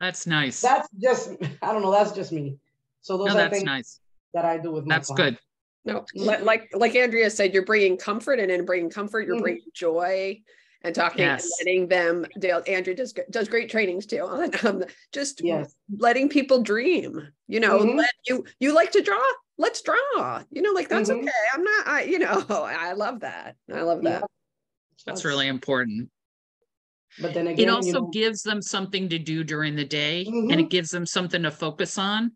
That's nice. That's just, I don't know, that's just me. So those are things nice that I do with my clients. Good. No, like Andrea said, you're bringing comfort, and in bringing comfort, you're bringing joy and talking and letting them. Andrea does great trainings too. Just letting people dream. You know, you like to draw. Let's draw. You know, like that's okay. I'm not. You know, I love that. I love that. That's really important. But then again, it also gives them something to do during the day, and it gives them something to focus on.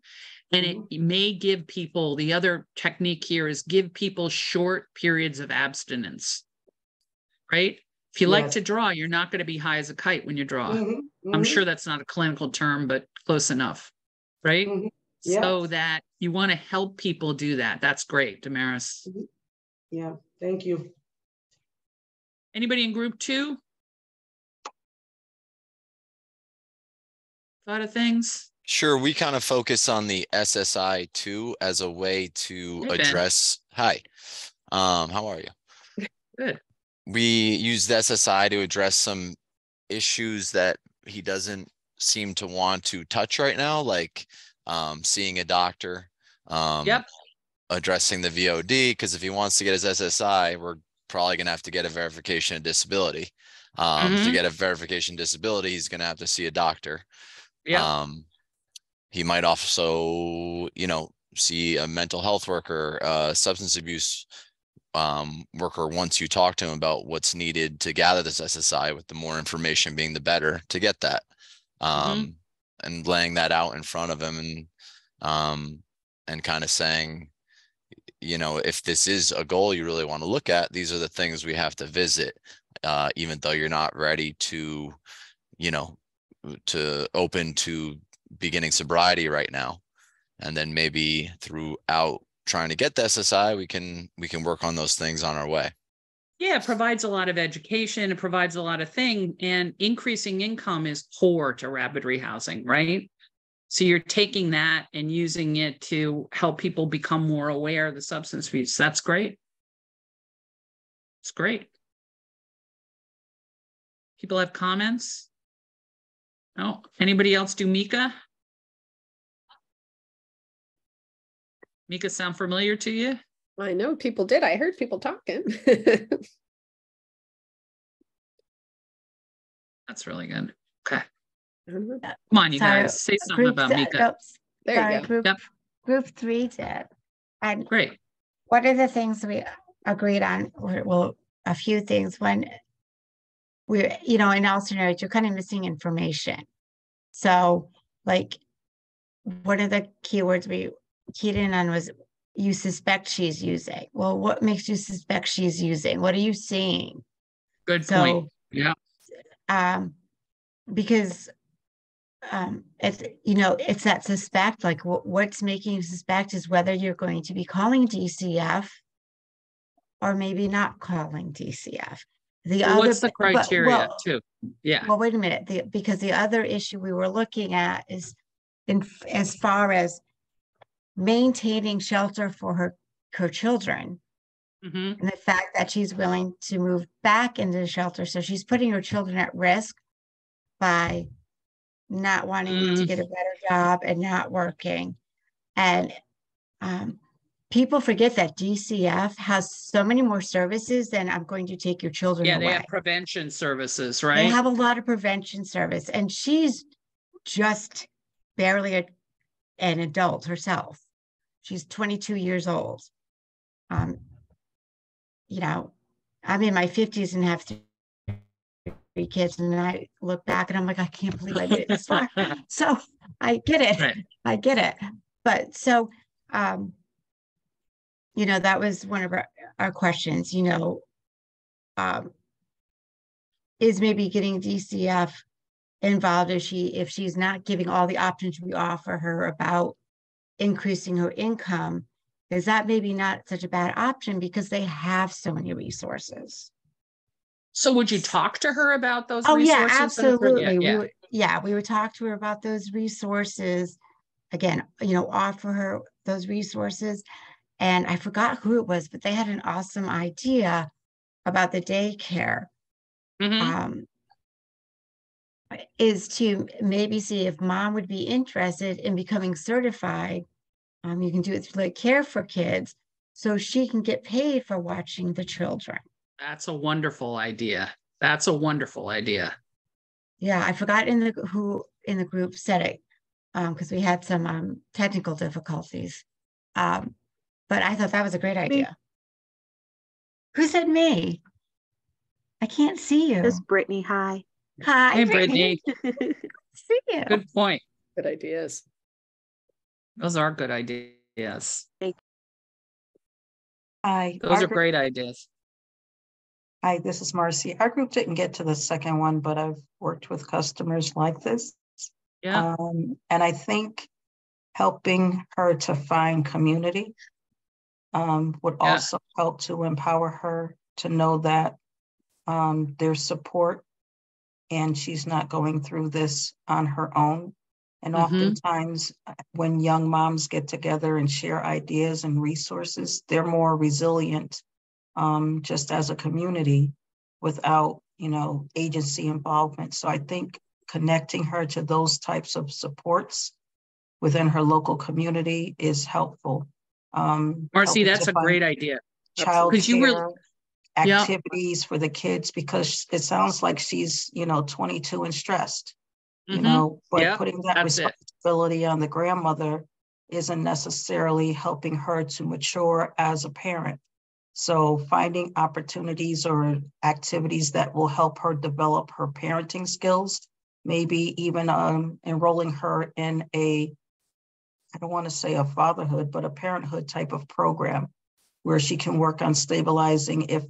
And it may give people, the other technique here is give people short periods of abstinence, right? If you like to draw, you're not going to be high as a kite when you draw. I'm sure that's not a clinical term, but close enough, right? So that you want to help people do that. That's great, Damaris. Yeah, thank you. Anybody in group 2? Thought of things? Sure, we kind of focus on the SSI too as a way to address. Hi, how are you? Good. We use the SSI to address some issues that he doesn't seem to want to touch right now, like seeing a doctor, addressing the VOD, because if he wants to get his SSI, we're probably going to have to get a verification of disability. To get a verification of disability, he's going to have to see a doctor. He might also, you know, see a mental health worker, substance abuse worker once you talk to him about what's needed to gather this SSI, with the more information being the better to get that, and laying that out in front of him, and kind of saying, you know, if this is a goal you really want to look at, these are the things we have to visit, even though you're not ready to, you know, to open to beginning sobriety right now. And then maybe throughout trying to get the SSI, we can work on those things on our way. Yeah, it provides a lot of education. It provides a lot of things, and increasing income is core to rapid rehousing, right? So you're taking that and using it to help people become more aware of the substance abuse. That's great. It's great. People have comments? No? Anybody else do Mika? Mika sound familiar to you? I know people did. I heard people talking. That's really good. Okay. Mhm. Come on, you guys, say something about Mika. There you go. Group 3 did. And Great. what are the things we agreed on? Well, a few things. When we're, in all scenarios, you're kind of missing information. So, like, one of the keywords we keyed in on was you suspect she's using. Well, what makes you suspect she's using? What are you seeing? Good point. Yeah. Because it's that suspect, like what's making you suspect is whether you're going to be calling DCF or maybe not calling DCF. What's the criteria too? Yeah. Well, wait a minute. Because the other issue we were looking at is as far as maintaining shelter for her children. Mm-hmm. And the fact that she's willing to move back into the shelter. So she's putting her children at risk by not wanting to get a better job and not working. And people forget that DCF has so many more services than I'm going to take your children away. Yeah, they have prevention services, right? They have a lot of prevention service. And she's just barely an adult herself. She's 22 years old. I'm in my 50s and have 3 kids, and I look back and I'm like, I can't believe I made it this far. So I get it. Right. I get it. But so, that was one of our questions, is maybe getting DCF involved if she's not giving all the options we offer her about increasing her income, is that maybe not such a bad option because they have so many resources. So would you talk to her about those resources? resources? Yeah, absolutely. We would talk to her about those resources. Again, offer her those resources. And I forgot who it was, but they had an awesome idea about the daycare. Mm-hmm. Is to maybe see if mom would be interested in becoming certified. You can do it through Care for Kids, so she can get paid for watching the children. That's a wonderful idea. That's a wonderful idea. Yeah, I forgot who in the group said it, because we had some technical difficulties. But I thought that was a great idea. Me. Who said me? I can't see you. It's Brittany. Hi. Hi, hey, Brittany. See you. Good point. Good ideas. Those are good ideas. Hi. Those are great ideas. Hi, this is Marcy. Our group didn't get to the second one, but I've worked with customers like this. Yeah. And I think helping her to find community would also help to empower her to know that there's support and she's not going through this on her own. And oftentimes when young moms get together and share ideas and resources, they're more resilient just as a community without, agency involvement. So I think connecting her to those types of supports within her local community is helpful. Marcy, that's a great idea. Child care activities for the kids, because it sounds like she's, 22 and stressed. But putting that responsibility on the grandmother isn't necessarily helping her to mature as a parent. So finding opportunities or activities that will help her develop her parenting skills, maybe even enrolling her in I don't want to say a fatherhood, but a parenthood type of program where she can work on stabilizing, if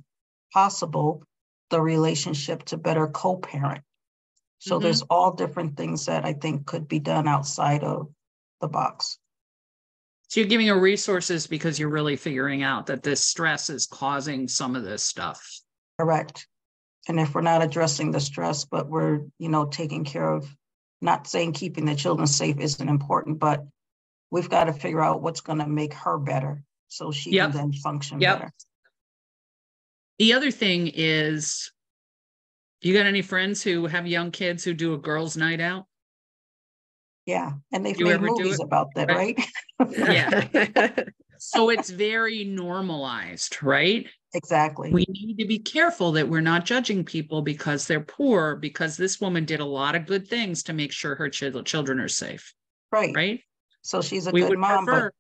possible, the relationship to better co-parent. So there's all different things that I think could be done outside of the box. So you're giving her resources because you're really figuring out that this stress is causing some of this stuff. Correct. And if we're not addressing the stress, but we're, taking care of, not saying keeping the children safe isn't important, but we've got to figure out what's going to make her better so she can then function better. The other thing is, you got any friends who have young kids who do a girls' night out? Yeah, and they've made movies about that, right? Yeah. So it's very normalized, right? Exactly. We need to be careful that we're not judging people because they're poor, because this woman did a lot of good things to make sure her children are safe. Right. So she's a We good would mom, prefer,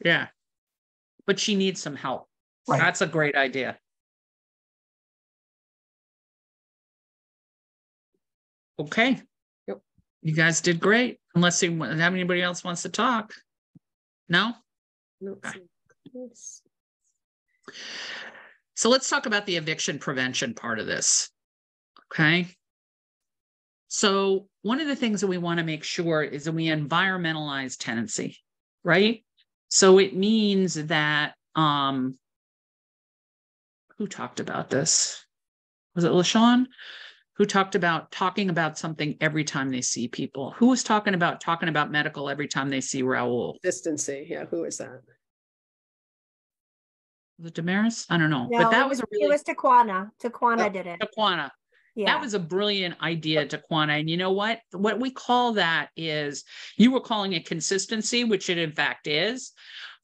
yeah, but she needs some help. Right. That's a great idea. Okay. Yep. You guys did great. Unless you have anybody else wants to talk. No? Okay. So let's talk about the eviction prevention part of this. Okay. So one of the things that we want to make sure is that we environmentalize tenancy, right? So it means that, who talked about this? Was it LaShawn? Who talked about talking about something every time they see people? Who was talking about medical every time they see Raul? Consistency. Yeah. Who is that? Was it Damaris? I don't know. No, but that it was a really, it was Taquana. Taquana did it. Taquana. Yeah. That was a brilliant idea, Taquana. And you know what? What we call that is, you were calling it consistency, which it in fact is.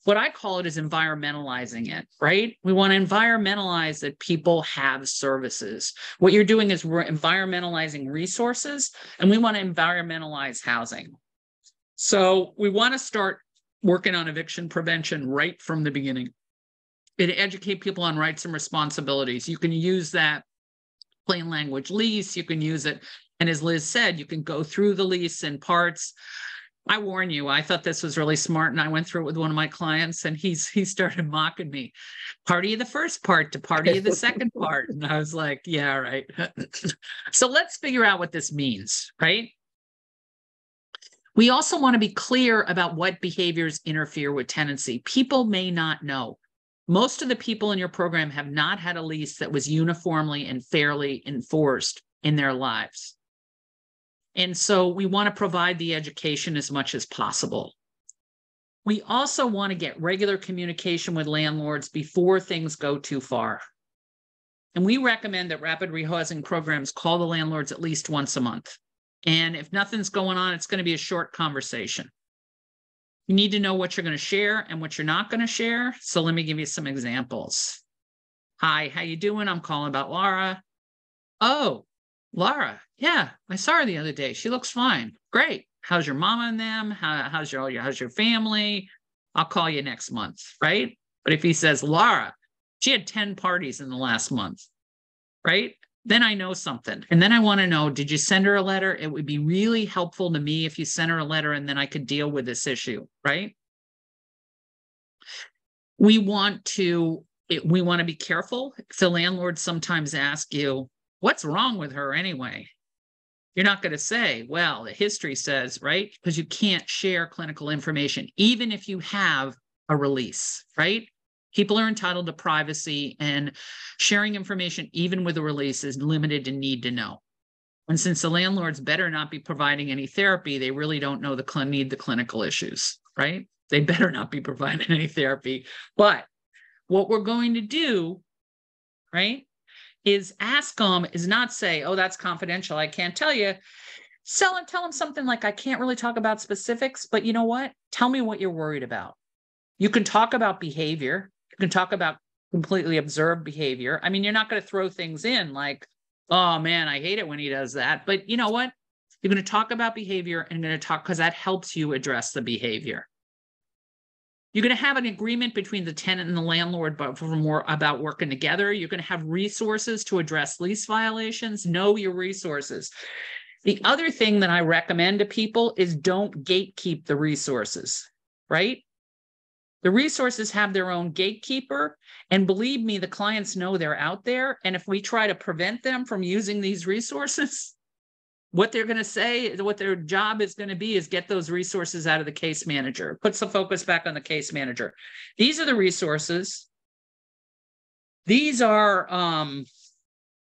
What I call it is environmentalizing it, right? We want to environmentalize that people have services. What you're doing is we're environmentalizing resources, and we want to environmentalize housing. So we want to start working on eviction prevention right from the beginning. And educate people on rights and responsibilities. You can use that plain language lease. You can use it. And as Liz said, you can go through the lease in parts. I warn you, I thought this was really smart, and I went through it with one of my clients, and he started mocking me. Party of the first part to party of the second part. And I was like, yeah, right. So let's figure out what this means, right? We also want to be clear about what behaviors interfere with tenancy. People may not know. Most of the people in your program have not had a lease that was uniformly and fairly enforced in their lives. And so we want to provide the education as much as possible. We also want to get regular communication with landlords before things go too far. And we recommend that rapid rehousing programs call the landlords at least once a month. And if nothing's going on, it's going to be a short conversation. You need to know what you're going to share and what you're not going to share. So let me give you some examples. Hi, how you doing? I'm calling about Laura. Oh, Laura. Yeah, I saw her the other day. She looks fine. Great. How's your mama and them? How's your family? I'll call you next month, right? But if he says, Laura, she had 10 parties in the last month, right? Then I know something. And then I want to know, did you send her a letter? It would be really helpful to me if you sent her a letter, and then I could deal with this issue, right? We want to be careful. If the landlord sometimes asks you, what's wrong with her anyway? You're not going to say, well, the history says, right? Because you can't share clinical information, even if you have a release, right? People are entitled to privacy, and sharing information, even with a release, is limited to need to know. And since the landlords better not be providing any therapy, they really don't know need the clinical issues, right? They better not be providing any therapy. But what we're going to do, right, is ask them, is not say, oh, that's confidential, I can't tell you. Tell them something like, I can't really talk about specifics, but you know what? Tell me what you're worried about. You can talk about behavior. You can talk about completely observed behavior. I mean, you're not going to throw things in like, oh man, I hate it when he does that. But you know what? You're going to talk about behavior, and you're going to talk because that helps you address the behavior. You're going to have an agreement between the tenant and the landlord for more about working together. You're going to have resources to address lease violations. Know your resources. The other thing that I recommend to people is don't gatekeep the resources, right? The resources have their own gatekeeper, and believe me, the clients know they're out there. And if we try to prevent them from using these resources, what they're going to say, what their job is going to be, is get those resources out of the case manager, put some focus back on the case manager. These are the resources. These are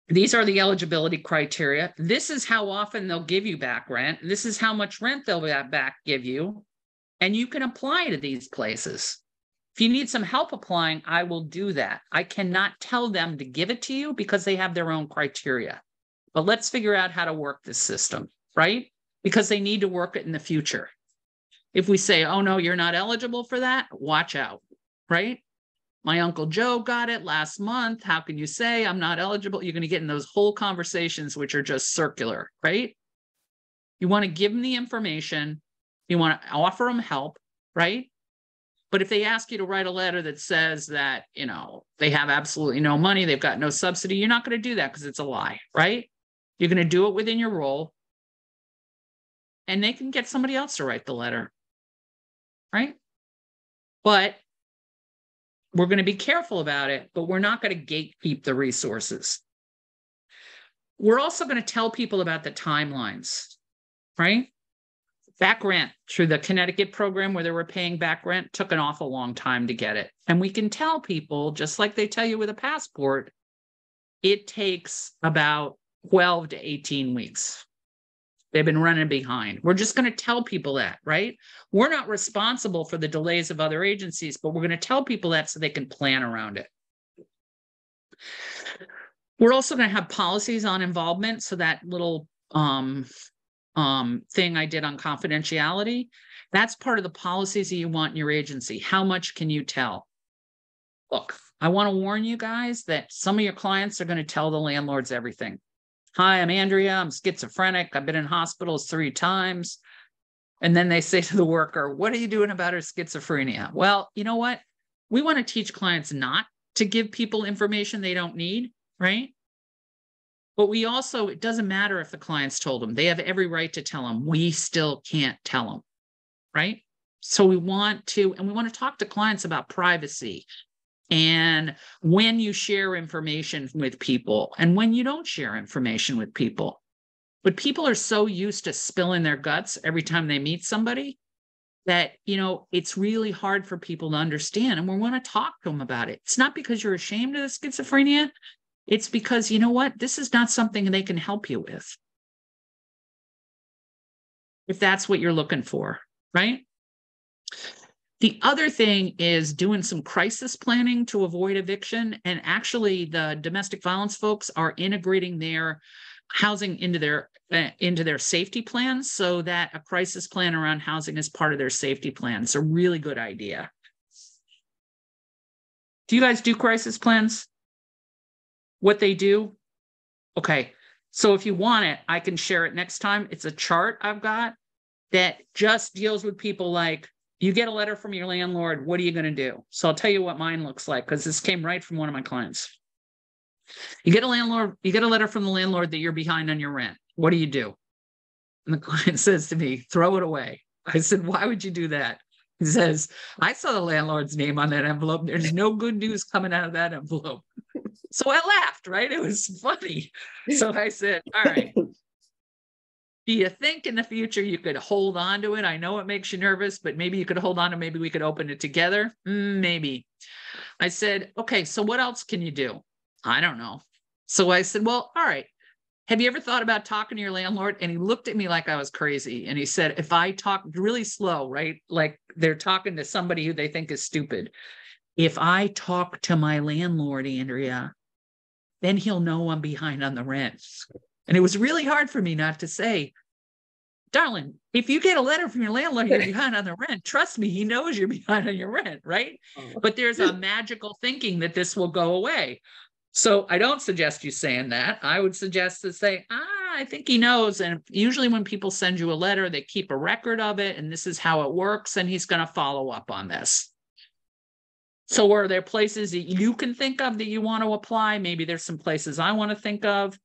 the eligibility criteria. This is how often they'll give you back rent. This is how much rent they'll give you. And you can apply to these places. If you need some help applying, I will do that. I cannot tell them to give it to you because they have their own criteria. But let's figure out how to work this system, right? Because they need to work it in the future. If we say, oh no, you're not eligible for that, watch out, right? My Uncle Joe got it last month. How can you say I'm not eligible? You're going to get in those whole conversations, which are just circular, right? You want to give them the information. You want to offer them help, right? But if they ask you to write a letter that says that, you know, they have absolutely no money, they've got no subsidy, you're not going to do that because it's a lie, right? You're going to do it within your role, and they can get somebody else to write the letter, right? But we're going to be careful about it, but we're not going to gatekeep the resources. We're also going to tell people about the timelines, right? Back rent through the Connecticut program where they were paying back rent took an awful long time to get it. And we can tell people, just like they tell you with a passport, it takes about 12 to 18 weeks. They've been running behind. We're just going to tell people that, right? We're not responsible for the delays of other agencies, but we're going to tell people that so they can plan around it. We're also going to have policies on involvement. So that little thing I did on confidentiality, that's part of the policies that you want in your agency. How much can you tell? Look, I want to warn you guys that some of your clients are going to tell the landlords everything. Hi, I'm Andrea. I'm schizophrenic. I've been in hospitals 3 times. And then they say to the worker, what are you doing about her schizophrenia? Well, you know what? We want to teach clients not to give people information they don't need, right? But we also, it doesn't matter if the clients told them. They have every right to tell them. We still can't tell them, right? So we want to talk to clients about privacy and when you share information with people and when you don't share information with people. But people are so used to spilling their guts every time they meet somebody that, you know, it's really hard for people to understand. And we want to talk to them about it. It's not because you're ashamed of the schizophrenia. It's because, you know what, this is not something they can help you with. If that's what you're looking for, right? The other thing is doing some crisis planning to avoid eviction. And actually the domestic violence folks are integrating their housing into their safety plans so that a crisis plan around housing is part of their safety plan. It's a really good idea. Do you guys do crisis plans? What they do? Okay. So if you want it, I can share it next time. It's a chart I've got that just deals with people like, you get a letter from your landlord, what are you going to do? So I'll tell you what mine looks like, because this came right from one of my clients. You get a letter from the landlord that you're behind on your rent. What do you do? And the client says to me, throw it away. I said, why would you do that? He says, I saw the landlord's name on that envelope. There's no good news coming out of that envelope. So I laughed, right? It was funny. So I said, all right. Do you think in the future you could hold on to it? I know it makes you nervous, but maybe you could hold on to, maybe we could open it together. Maybe. I said, okay, so what else can you do? I don't know. So I said, well, all right. Have you ever thought about talking to your landlord? And he looked at me like I was crazy. And he said, if I talk really slow, right? Like they're talking to somebody who they think is stupid. If I talk to my landlord, Andrea, then he'll know I'm behind on the rent. And it was really hard for me not to say, darling, if you get a letter from your landlord, you're behind on the rent. Trust me, he knows you're behind on your rent, right? But there's a magical thinking that this will go away. So I don't suggest you saying that. I would suggest to say, I think he knows. And usually when people send you a letter, they keep a record of it. And this is how it works. And he's going to follow up on this. So are there places that you can think of that you want to apply? Maybe there's some places I want to think of.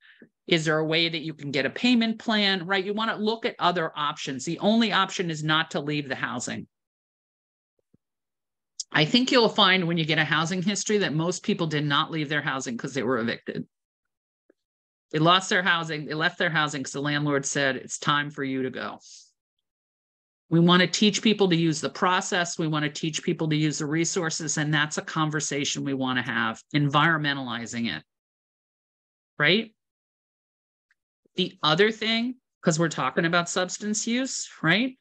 Is there a way that you can get a payment plan, right? You want to look at other options. The only option is not to leave the housing. I think you'll find when you get a housing history that most people did not leave their housing because they were evicted. They lost their housing. They left their housing because the landlord said, it's time for you to go. We want to teach people to use the process. We want to teach people to use the resources. And that's a conversation we want to have, environmentalizing it, right? The other thing, because we're talking about substance use, right?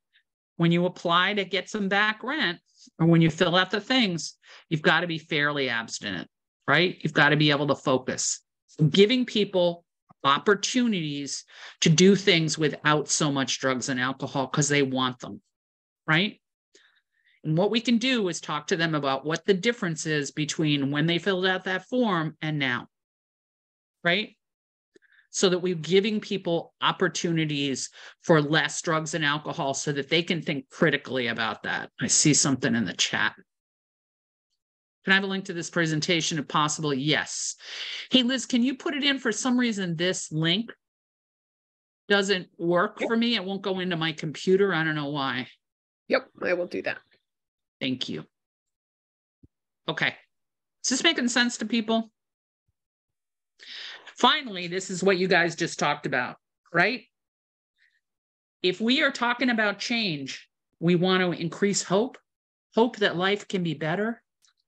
When you apply to get some back rent, or when you fill out the things, you've got to be fairly abstinent, right? You've got to be able to focus. So giving people opportunities to do things without so much drugs and alcohol because they want them, right? And what we can do is talk to them about what the difference is between when they filled out that form and now, right? So that we're giving people opportunities for less drugs and alcohol so that they can think critically about that. I see something in the chat. Can I have a link to this presentation if possible? Yes. Hey, Liz, can you put it in? For some reason, this link doesn't work for me. It won't go into my computer. I don't know why. Yep, I will do that. Thank you. Okay. Is this making sense to people? Finally, this is what you guys just talked about, right? If we are talking about change, we want to increase hope, hope that life can be better,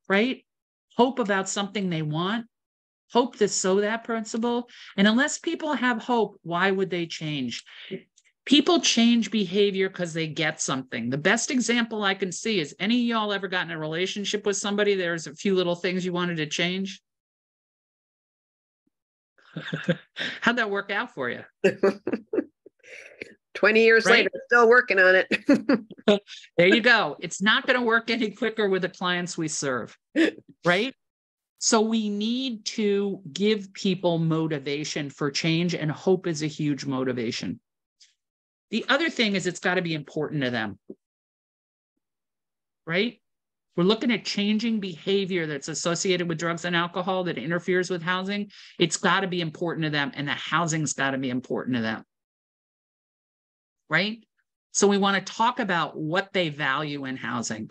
right? Hope about something they want, hope this, so that principle. And unless people have hope, why would they change? People change behavior because they get something. The best example I can see is, any of y'all ever gotten in a relationship with somebody, there's a few little things you wanted to change? How'd that work out for you? 20 years later, still working on it. There you go. It's not going to work any quicker with the clients we serve, right? So we need to give people motivation for change, and hope is a huge motivation. The other thing is, it's got to be important to them, right? We're looking at changing behavior that's associated with drugs and alcohol that interferes with housing. It's got to be important to them, and the housing's got to be important to them, right? So we want to talk about what they value in housing.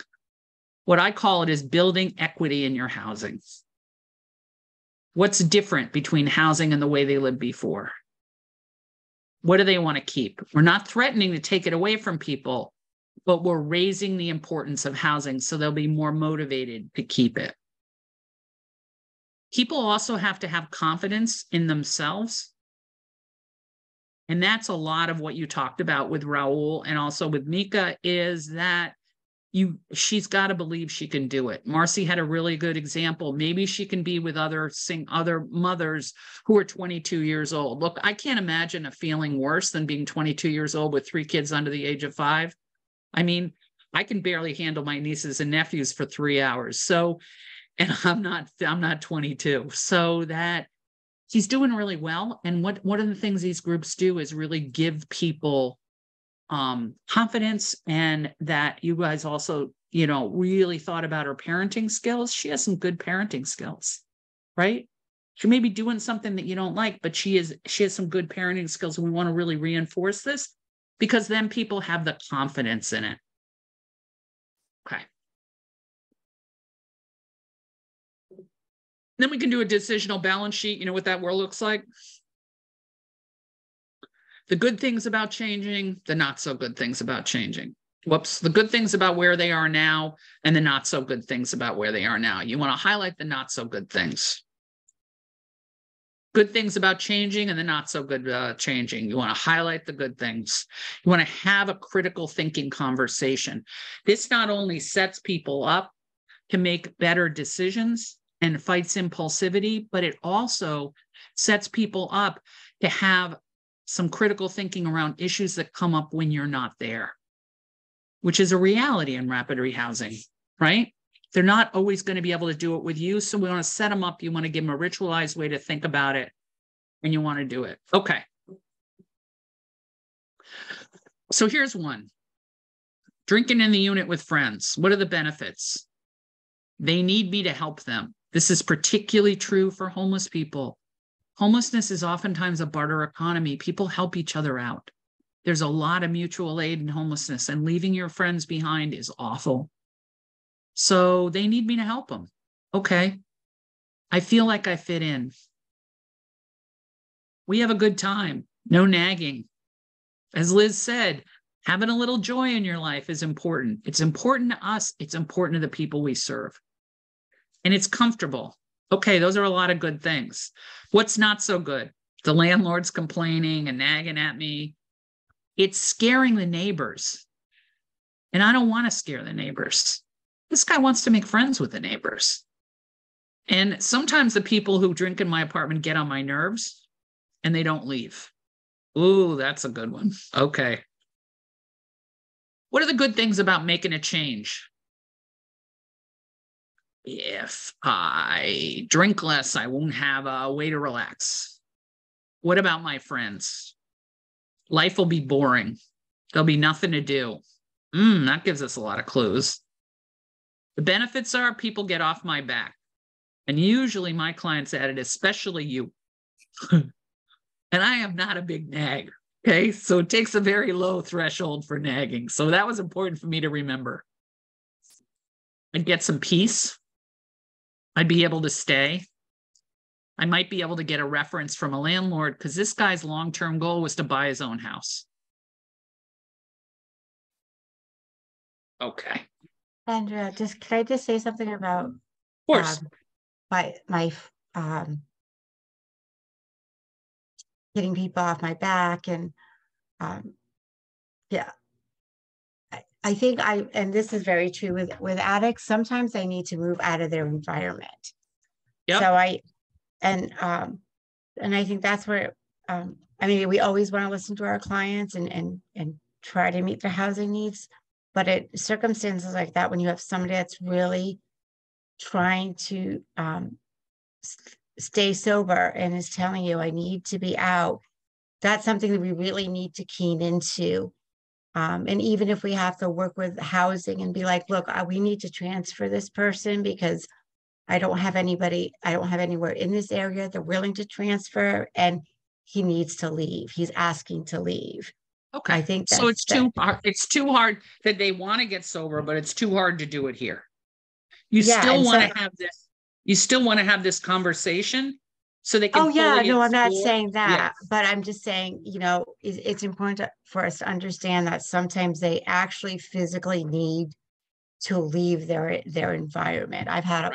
What I call it is building equity in your housing. What's different between housing and the way they lived before? What do they want to keep? We're not threatening to take it away from people, but we're raising the importance of housing so they'll be more motivated to keep it. People also have to have confidence in themselves. And that's a lot of what you talked about with Raul and also with Mika, is that she's got to believe she can do it. Marcy had a really good example. Maybe she can be with other mothers who are 22 years old. Look, I can't imagine a feeling worse than being 22 years old with 3 kids under the age of 5. I mean, I can barely handle my nieces and nephews for 3 hours. So, and I'm not 22. So that she's doing really well. And one of the things these groups do is really give people confidence, and that you guys also, really thought about her parenting skills. She has some good parenting skills, right? She may be doing something that you don't like, but she has some good parenting skills. And we want to really reinforce this, because then people have the confidence in it. Okay. Then we can do a decisional balance sheet. You know what that word looks like? The good things about changing, the not so good things about changing. The good things about where they are now, and the not so good things about where they are now. You want to highlight the not so good things. Good things about changing and the not so good changing. You want to highlight the good things. You want to have a critical thinking conversation. This not only sets people up to make better decisions and fights impulsivity, but it also sets people up to have some critical thinking around issues that come up when you're not there, which is a reality in rapid rehousing, right? They're not always going to be able to do it with you. So we want to set them up. You want to give them a ritualized way to think about it, and you want to do it. Okay. So here's one. Drinking in the unit with friends. What are the benefits? They need me to help them. This is particularly true for homeless people. Homelessness is oftentimes a barter economy. People help each other out. There's a lot of mutual aid in homelessness, and leaving your friends behind is awful. So they need me to help them. Okay. I feel like I fit in. We have a good time. No nagging. As Liz said, having a little joy in your life is important. It's important to us. It's important to the people we serve. And it's comfortable. Okay, those are a lot of good things. What's not so good? The landlord's complaining and nagging at me. It's scaring the neighbors. And I don't want to scare the neighbors. This guy wants to make friends with the neighbors. And sometimes the people who drink in my apartment get on my nerves and they don't leave. Ooh, that's a good one. Okay. What are the good things about making a change? if I drink less, I won't have a way to relax. What about my friends? Life will be boring. There'll be nothing to do. That gives us a lot of clues. The benefits are people get off my back. And usually my clients added, especially you. And I am not a big nag. Okay. So it takes a very low threshold for nagging. So that was important for me to remember. I'd get some peace. I'd be able to stay. I might be able to get a reference from a landlord because this guy's long-term goal was to buy his own house. Okay. Andrea, can I just say something about Of course. my getting people off my back and yeah. I think and this is very true with addicts, sometimes they need to move out of their environment. Yep. So I think that's where I mean, we always want to listen to our clients and try to meet their housing needs, but at circumstances like that, when you have somebody that's really trying to stay sober and is telling you, I need to be out, that's something that we really need to keen into. And even if we have to work with housing and be like, look, we need to transfer this person because I don't have anywhere in this area they're willing to transfer, and he needs to leave. He's asking to leave. Okay. I think so. It's too hard. It's too hard that they want to get sober, but it's too hard to do it here. You still want to have this. You still want to have this conversation so they can. Oh yeah, no, I'm not saying that, but I'm just saying, it's important for us to understand that sometimes they actually physically need to leave their environment. I've had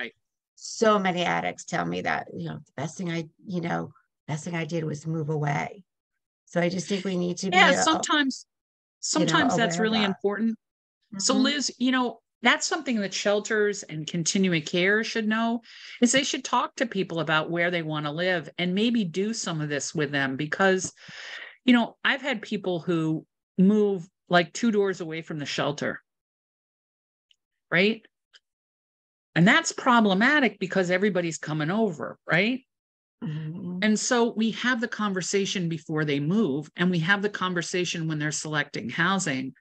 so many addicts tell me that, the best thing I did was move away. So I just think we need to be sometimes that's really important. Mm-hmm. So Liz, that's something that shelters and continuing care should know, is they should talk to people about where they want to live and maybe do some of this with them, because, I've had people who move like 2 doors away from the shelter. Right. And that's problematic because everybody's coming over. Right. Mm-hmm. And so we have the conversation before they move, and we have the conversation when they're selecting housing.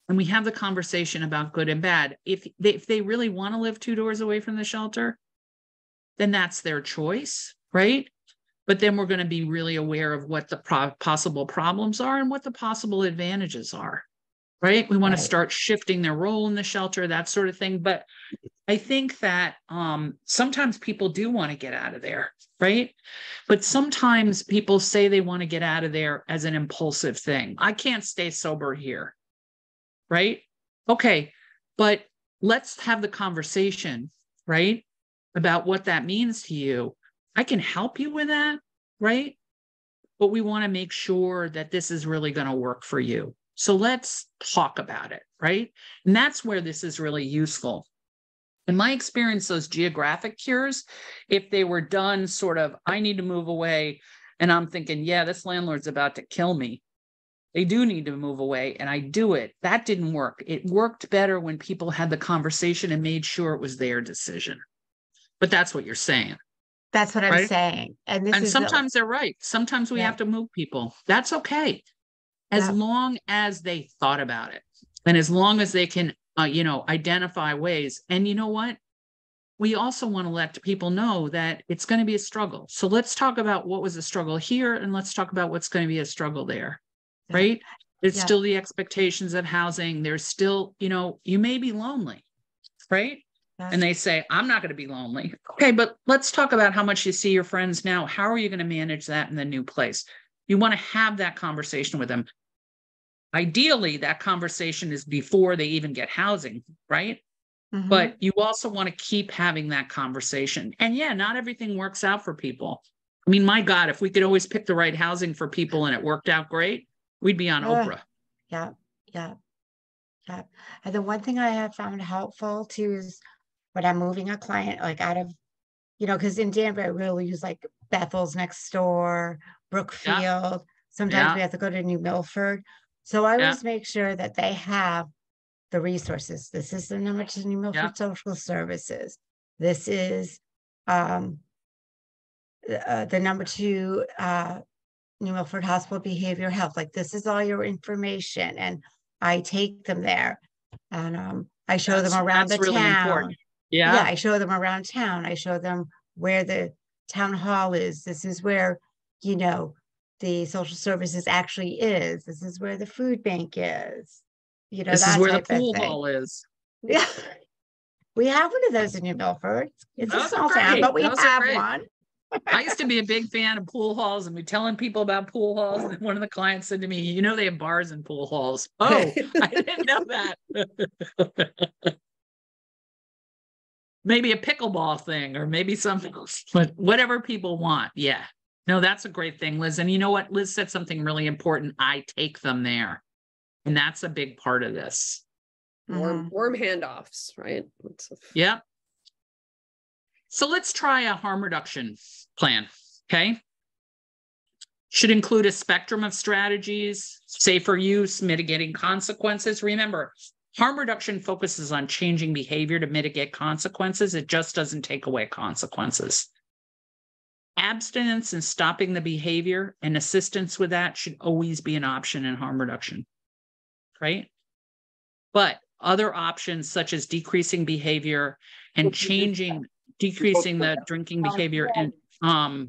And we have the conversation about good and bad. If they really want to live 2 doors away from the shelter, then that's their choice, right? But then we're going to be really aware of what the possible problems are and what the possible advantages are, right? We want to start shifting their role in the shelter, that sort of thing. But I think that sometimes people do want to get out of there, right? But sometimes people say they want to get out of there as an impulsive thing. I can't stay sober here. Right? Okay. But let's have the conversation, right? About what that means to you. I can help you with that, right? But we want to make sure that this is really going to work for you. So let's talk about it, right? And that's where this is really useful. In my experience, those geographic cures, if they were done sort of, I need to move away, and I'm thinking, yeah, this landlord's about to kill me. They do need to move away, and I do it. That didn't work. It worked better when people had the conversation and made sure it was their decision. But that's what you're saying. That's what I'm saying. And sometimes they're right. Sometimes we have to move people. That's okay. As long as they thought about it, and as long as they can, identify ways. And you know what? We also want to let people know that it's going to be a struggle. So let's talk about what was a struggle here, and let's talk about what's going to be a struggle there. Right? There's still the expectations of housing. There's still, you may be lonely, right? And they say, I'm not going to be lonely. Okay, but let's talk about how much you see your friends now. How are you going to manage that in the new place? You want to have that conversation with them. Ideally, that conversation is before they even get housing, right? Mm-hmm. But you also want to keep having that conversation. And not everything works out for people. I mean, my God, if we could always pick the right housing for people and it worked out great, we'd be on Oprah. Yeah. And the one thing I have found helpful too is when I'm moving a client, like out of, because in Danbury, we'll use like Bethel's next door, Brookfield. Yeah. Sometimes we have to go to New Milford. So I always make sure that they have the resources. This is the number to New Milford Social Services. This is the number 2 New Milford Hospital Behavior Health. Like, this is all your information, and I take them there, and I show them around the really town. Important. Yeah, I show them around town. I show them where the town hall is. This is where, you know, the social services actually is. This is where the food bank is. You know, this that is where the type of pool thing. hall is. Yeah. We have one of those in New Milford. It's a small town, but we have one. I used to be a big fan of pool halls and be telling people about pool halls. And one of the clients said to me, you know, they have bars in pool halls. Oh, I didn't know that. Maybe a pickleball thing or maybe something else, but whatever people want. Yeah. No, that's a great thing, Liz. And you know what? Liz said something really important. I take them there. And that's a big part of this. Warm handoffs, right? Yeah. So let's try a harm reduction plan, okay? Should include a spectrum of strategies, safer use, mitigating consequences. Remember, harm reduction focuses on changing behavior to mitigate consequences. It just doesn't take away consequences. Abstinence and stopping the behavior and assistance with that should always be an option in harm reduction, right? But other options such as decreasing behavior and decreasing the drinking behavior and all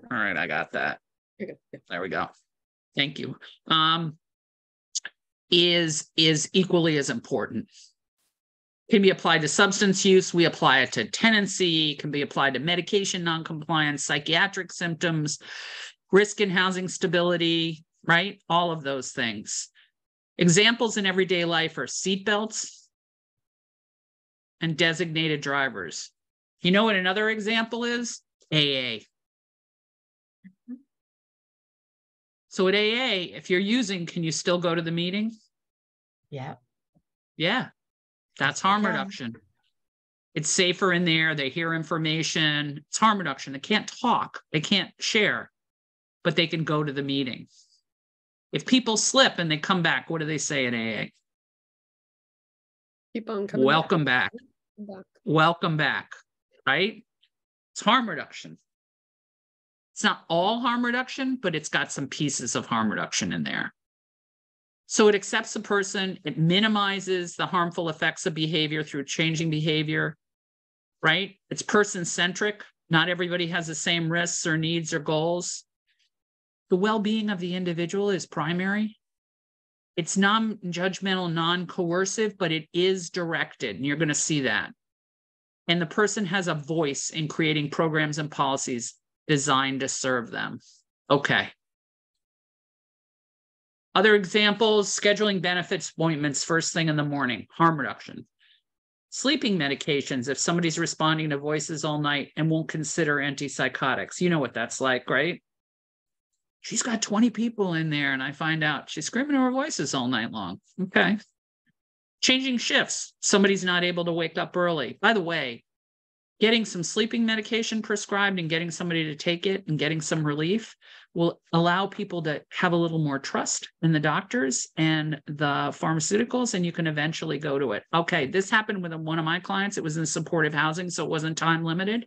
right, I got that. There we go. Thank you. Is equally as important. Can be applied to substance use. We apply it to tenancy, can be applied to medication noncompliance, psychiatric symptoms, risk in housing stability, right? All of those things. Examples in everyday life are seatbelts and designated drivers. You know what another example is? AA. So at AA, if you're using, can you still go to the meeting? Yeah. Yeah. That's harm reduction. It's safer in there. They hear information. It's harm reduction. They can't talk. They can't share, but they can go to the meeting. If people slip and they come back, what do they say in AA? Keep on coming. Welcome back. Welcome back, right? It's harm reduction. It's not all harm reduction, but it's got some pieces of harm reduction in there. So it accepts the person, it minimizes the harmful effects of behavior through changing behavior, right? It's person-centric. Not everybody has the same risks or needs or goals. The well-being of the individual is primary. It's non-judgmental, non-coercive, but it is directed, and you're going to see that. And the person has a voice in creating programs and policies designed to serve them. Okay. Other examples, scheduling benefits appointments first thing in the morning, harm reduction. Sleeping medications, if somebody's responding to voices all night and won't consider antipsychotics. You know what that's like, right? She's got 20 people in there and I find out she's screaming her voices all night long. Okay. Changing shifts. Somebody's not able to wake up early. By the way, getting some sleeping medication prescribed and getting somebody to take it and getting some relief will allow people to have a little more trust in the doctors and the pharmaceuticals, and you can eventually go to it. Okay, this happened with one of my clients. It was in supportive housing, so it wasn't time limited.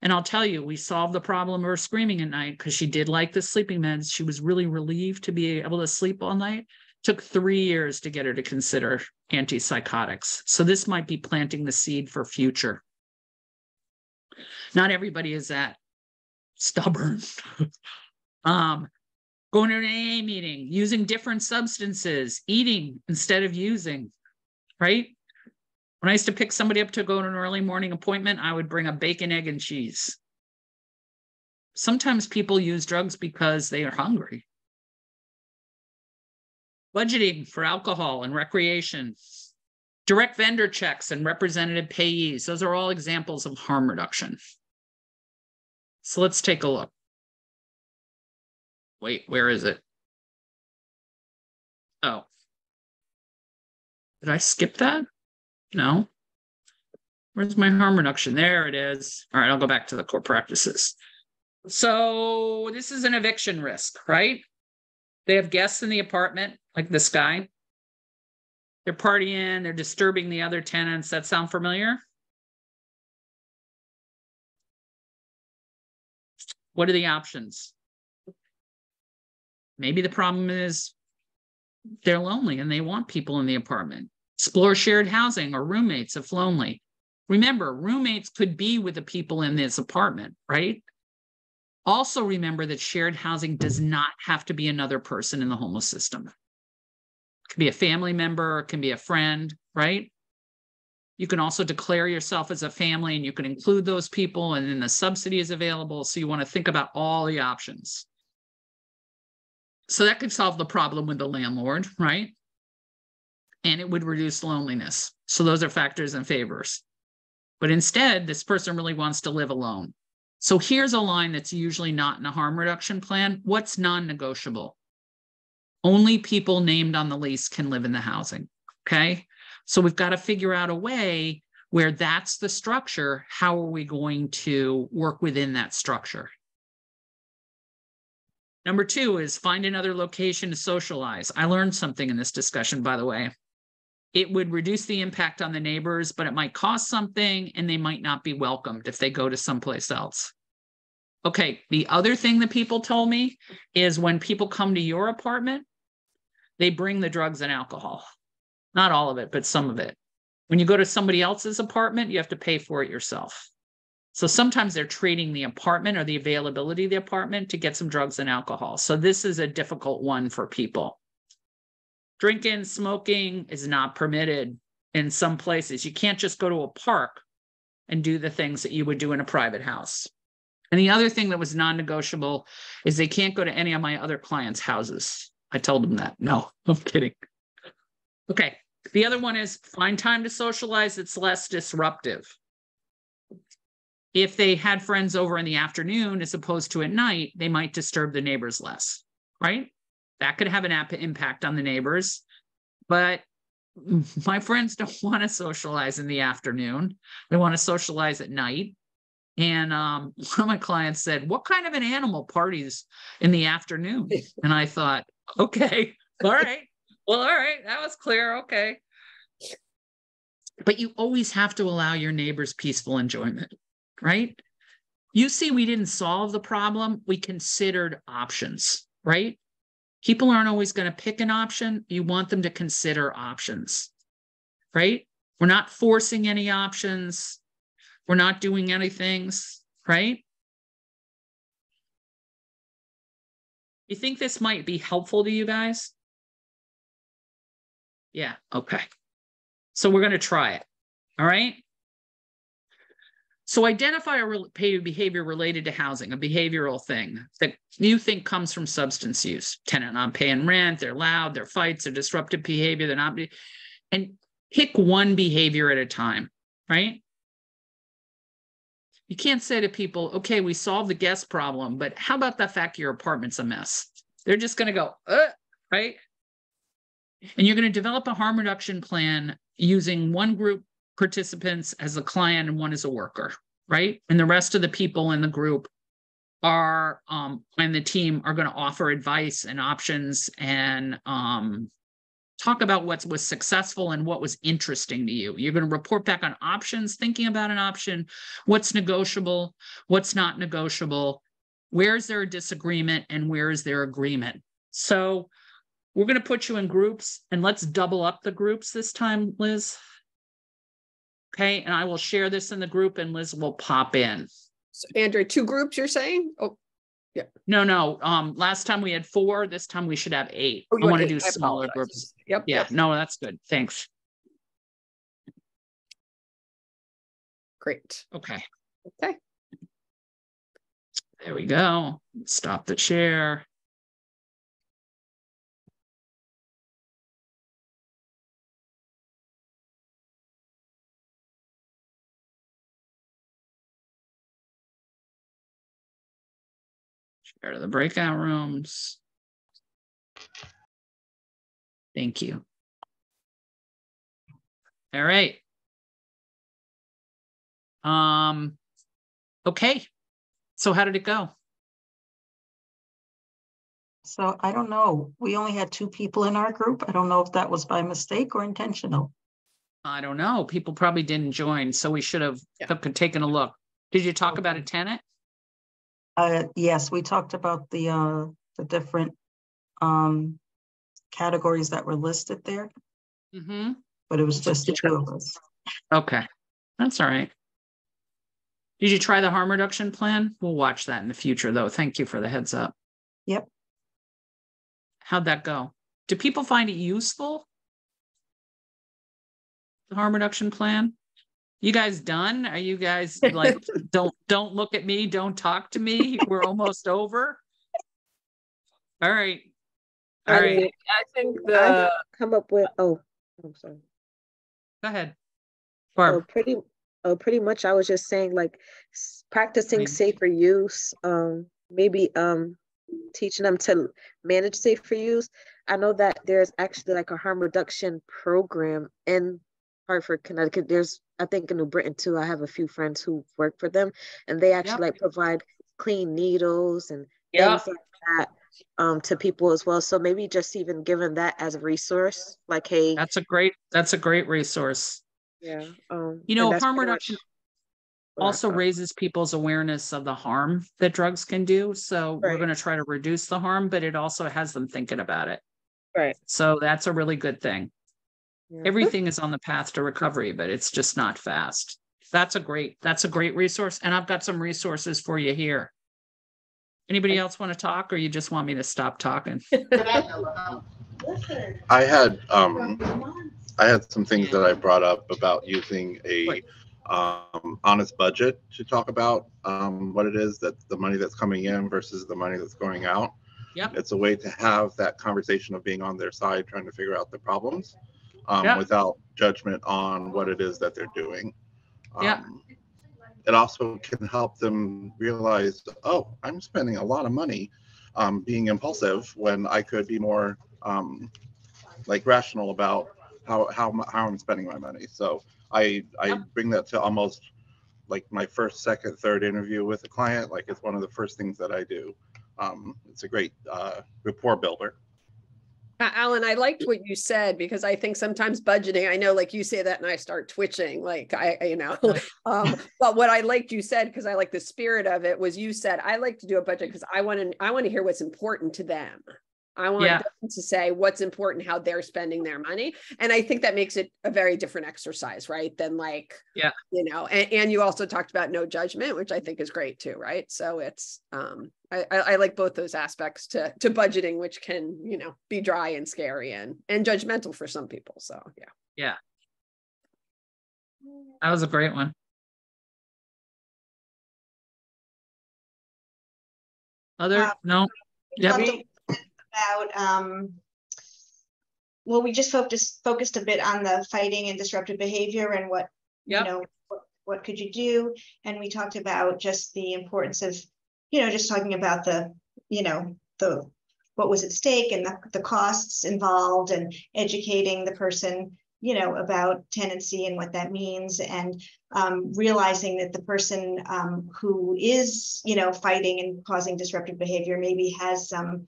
And I'll tell you, we solved the problem of her screaming at night because she did like the sleeping meds. She was really relieved to be able to sleep all night. Took 3 years to get her to consider antipsychotics. So this might be planting the seed for future. Not everybody is that stubborn. Going to an AA meeting, using different substances, eating instead of using, right? When I used to pick somebody up to go to an early morning appointment, I would bring a bacon, egg, and cheese. Sometimes people use drugs because they are hungry. Budgeting for alcohol and recreation. Direct vendor checks and representative payees. Those are all examples of harm reduction. So let's take a look. Wait, where is it? Oh. Did I skip that? No. Where's my harm reduction? There it is. All right, I'll go back to the core practices. So this is an eviction risk, right? They have guests in the apartment, like this guy. They're partying, they're disturbing the other tenants. That sound familiar? What are the options? Maybe the problem is they're lonely and they want people in the apartment. Explore shared housing or roommates if lonely. Remember, roommates could be with the people in this apartment, right? Also remember that shared housing does not have to be another person in the homeless system. It can be a family member, it can be a friend, right? You can also declare yourself as a family and you can include those people, and then the subsidy is available. So you want to think about all the options. So that could solve the problem with the landlord, right? And it would reduce loneliness. So those are factors and favors. But instead, this person really wants to live alone. So here's a line that's usually not in a harm reduction plan. What's non-negotiable? Only people named on the lease can live in the housing, okay? So we've got to figure out a way where that's the structure. How are we going to work within that structure? Number 2 is find another location to socialize. I learned something in this discussion, by the way. It would reduce the impact on the neighbors, but it might cost something and they might not be welcomed if they go to someplace else. Okay, the other thing that people told me is when people come to your apartment, they bring the drugs and alcohol. Not all of it, but some of it. When you go to somebody else's apartment, you have to pay for it yourself. So sometimes they're trading the apartment or the availability of the apartment to get some drugs and alcohol. So this is a difficult one for people. Drinking, smoking is not permitted in some places. You can't just go to a park and do the things that you would do in a private house. And the other thing that was non-negotiable is they can't go to any of my other clients' houses. I told them that. No, I'm kidding. Okay. The other one is find time to socialize. It's less disruptive. If they had friends over in the afternoon as opposed to at night, they might disturb the neighbors less, right? That could have an impact on the neighbors. But my friends don't want to socialize in the afternoon. They want to socialize at night. And one of my clients said, what kind of an animal parties in the afternoon? And I thought, okay, all right. Well, all right, that was clear. Okay. But you always have to allow your neighbors peaceful enjoyment, right? You see, we didn't solve the problem. We considered options, right? People aren't always going to pick an option. You want them to consider options, right? We're not forcing any options. We're not doing anything, right? You think this might be helpful to you guys? Yeah, okay. So we're going to try it, all right? So identify a behavior related to housing, a behavioral thing that you think comes from substance use. Tenant not paying rent, they're loud, they're fights, they're disruptive behavior, they're not, and pick one behavior at a time, right? You can't say to people, okay, we solved the guest problem, but how about the fact your apartment's a mess? They're just going to go, right? And you're going to develop a harm reduction plan using one group participants as a client and one as a worker, right? And the rest of the people in the group are, and the team are going to offer advice and options and talk about what was successful and what was interesting to you. You're going to report back on options, thinking about an option, what's negotiable, what's not negotiable, where is there a disagreement, and where is there agreement. So we're going to put you in groups, and let's double up the groups this time, Liz. Okay, and I will share this in the group, and Liz will pop in. So, Andrea, 2 groups you're saying? Oh, yeah. No. Last time we had 4. This time we should have 8. Oh, I want to do smaller groups. Yep. Yeah, yep. no, that's good. Thanks. Great. Okay. Okay. There we go. Stop the share. Share to the breakout rooms. Thank you. All right. Okay. So how did it go? So I don't know. We only had 2 people in our group. I don't know if that was by mistake or intentional. I don't know. People probably didn't join, so we should have taken a look. Did you talk about a tenant? Yes, we talked about the different categories that were listed there, but it was just the two of us. Okay, that's all right. Did you try the harm reduction plan? We'll watch that in the future, though. Thank you for the heads up. Yep. How'd that go? Do people find it useful? The harm reduction plan? You guys done? Are you guys like, don't look at me, don't talk to me? We're almost over. All right. All right. I think I come up with, I'm sorry. Go ahead. Barb. Pretty much I was just saying, like, practicing safer use, maybe teaching them to manage safer use. I know that there's actually like a harm reduction program in Hartford, Connecticut. There's, I think in New Britain too, I have a few friends who work for them, and they actually like provide clean needles and things like that to people as well. So maybe just even giving that as a resource, like, hey, that's a great resource. Yeah. You know, harm reduction also raises people's awareness of the harm that drugs can do. So we're going to try to reduce the harm, but it also has them thinking about it. Right. So that's a really good thing. Yeah. Everything is on the path to recovery, but it's just not fast. That's a great resource. And I've got some resources for you here. Anybody else want to talk, or you just want me to stop talking? I had some things that I brought up about using a honest budget to talk about what it is that the money that's coming in versus the money that's going out. Yep. It's a way to have that conversation of being on their side, trying to figure out the problems without judgment on what it is that they're doing. It also can help them realize, oh, I'm spending a lot of money being impulsive when I could be more like rational about how I'm spending my money. So I bring that to almost like my first, second, third interview with a client. Like, it's one of the first things that I do. It's a great rapport builder. Alan, I liked what you said, because I think sometimes budgeting, I know, like, you say that and I start twitching, like, but what I liked you said, because I like the spirit of it, was you said, I like to do a budget because I want to hear what's important to them. I want them to say what's important, how they're spending their money. And I think that makes it a very different exercise, right? Than like, and you also talked about no judgment, which I think is great too, right? So it's, I like both those aspects to budgeting, which can, be dry and scary and judgmental for some people. So, yeah. That was a great one. No. About well, we just focused a bit on the fighting and disruptive behavior and what what could you do, and we talked about just the importance of just talking about the what was at stake and the costs involved, and educating the person about tenancy and what that means, and realizing that the person who is fighting and causing disruptive behavior maybe has some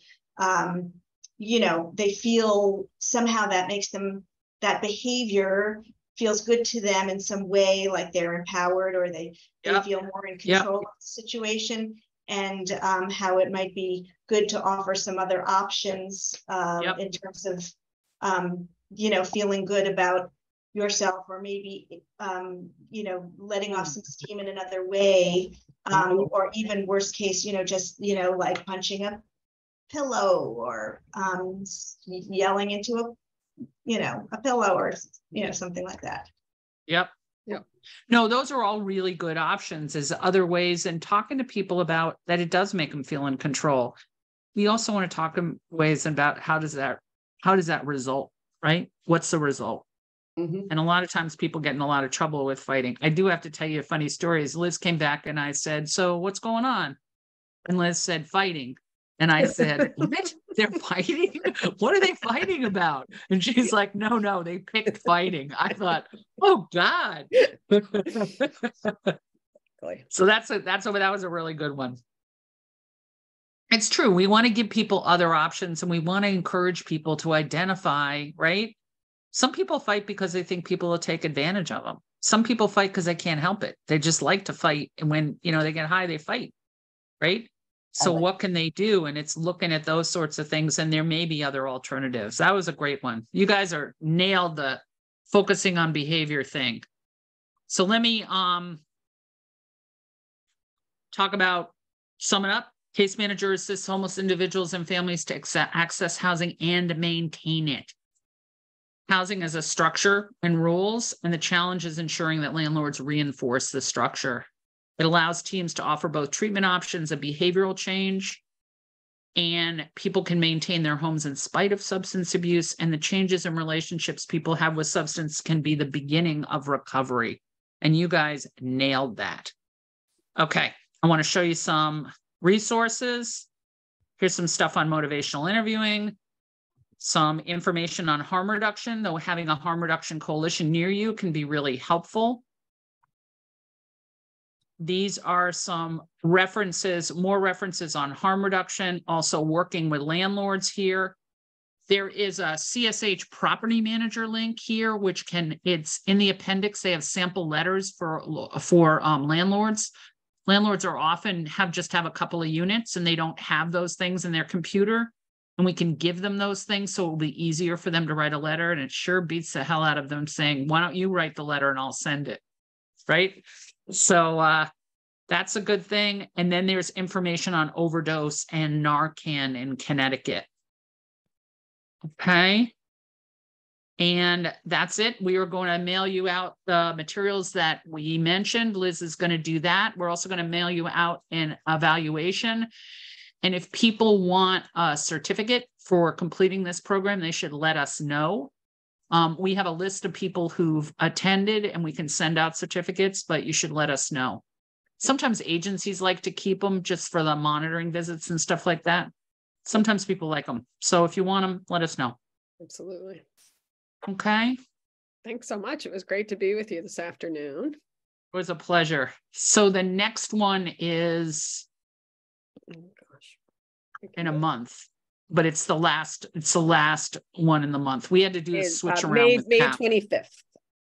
they feel somehow that makes them, that behavior feels good to them in some way, like they're empowered, or they feel more in control of the situation, and how it might be good to offer some other options in terms of feeling good about yourself, or maybe letting off some steam in another way, or even worst case, just like punching a pillow, or yelling into a pillow, or something like that. Yep. No, those are all really good options as other ways, and talking to people about that, it does make them feel in control. We also want to talk in ways about how does that result, right? What's the result? And a lot of times people get in a lot of trouble with fighting. I do have to tell you a funny story. Liz came back and I said, so what's going on? And Liz said, fighting. And I said, what? They're fighting? What are they fighting about? And she's like, no, they picked fighting. I thought, oh God. So that was a really good one. It's true. We want to give people other options, and we want to encourage people to identify, right? Some people fight because they think people will take advantage of them. Some people fight because they can't help it. They just like to fight. And when, they get high, they fight, right? So what can they do? And it's looking at those sorts of things, and there may be other alternatives. That was a great one. You guys are nailed the focusing on behavior thing. So let me talk about, sum it up. Case manager assists homeless individuals and families to access housing and maintain it. Housing is a structure and rules, and the challenge is ensuring that landlords reinforce the structure. It allows teams to offer both treatment options and behavioral change, and people can maintain their homes in spite of substance abuse, and the changes in relationships people have with substance can be the beginning of recovery. And you guys nailed that. Okay, I want to show you some resources. Here's some stuff on motivational interviewing, some information on harm reduction, though having a harm reduction coalition near you can be really helpful. These are some references, more references on harm reduction, also working with landlords here. There is a CSH property manager link here, which it's in the appendix. They have sample letters for landlords. Landlords are often just have a couple of units and they don't have those things in their computer, and we can give them those things. So it'll be easier for them to write a letter, and it sure beats the hell out of them saying, why don't you write the letter and I'll send it, right? So that's a good thing. And then there's information on overdose and Narcan in Connecticut. Okay. And that's it. We are going to mail you out the materials that we mentioned. Liz is going to do that. We're also going to mail you out an evaluation. And if people want a certificate for completing this program, they should let us know. We have a list of people who've attended and we can send out certificates, but you should let us know. Sometimes agencies like to keep them just for the monitoring visits and stuff like that. Sometimes people like them. So if you want them, let us know. Absolutely. Okay. Thanks so much. It was great to be with you this afternoon. It was a pleasure. So the next one is in a month, but it's the last one in the month. We had to do a switch around. May 25th,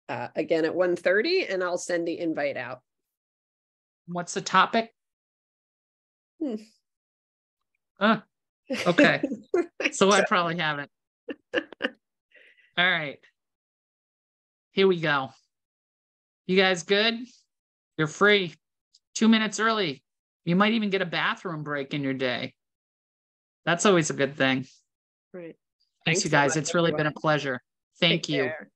again at 1:30, and I'll send the invite out. What's the topic? Okay. So I probably have it. All right. Here we go. You guys good? You're free. 2 minutes early. You might even get a bathroom break in your day. That's always a good thing. Right. Thanks you guys. It's really been a pleasure. Thank you. Care.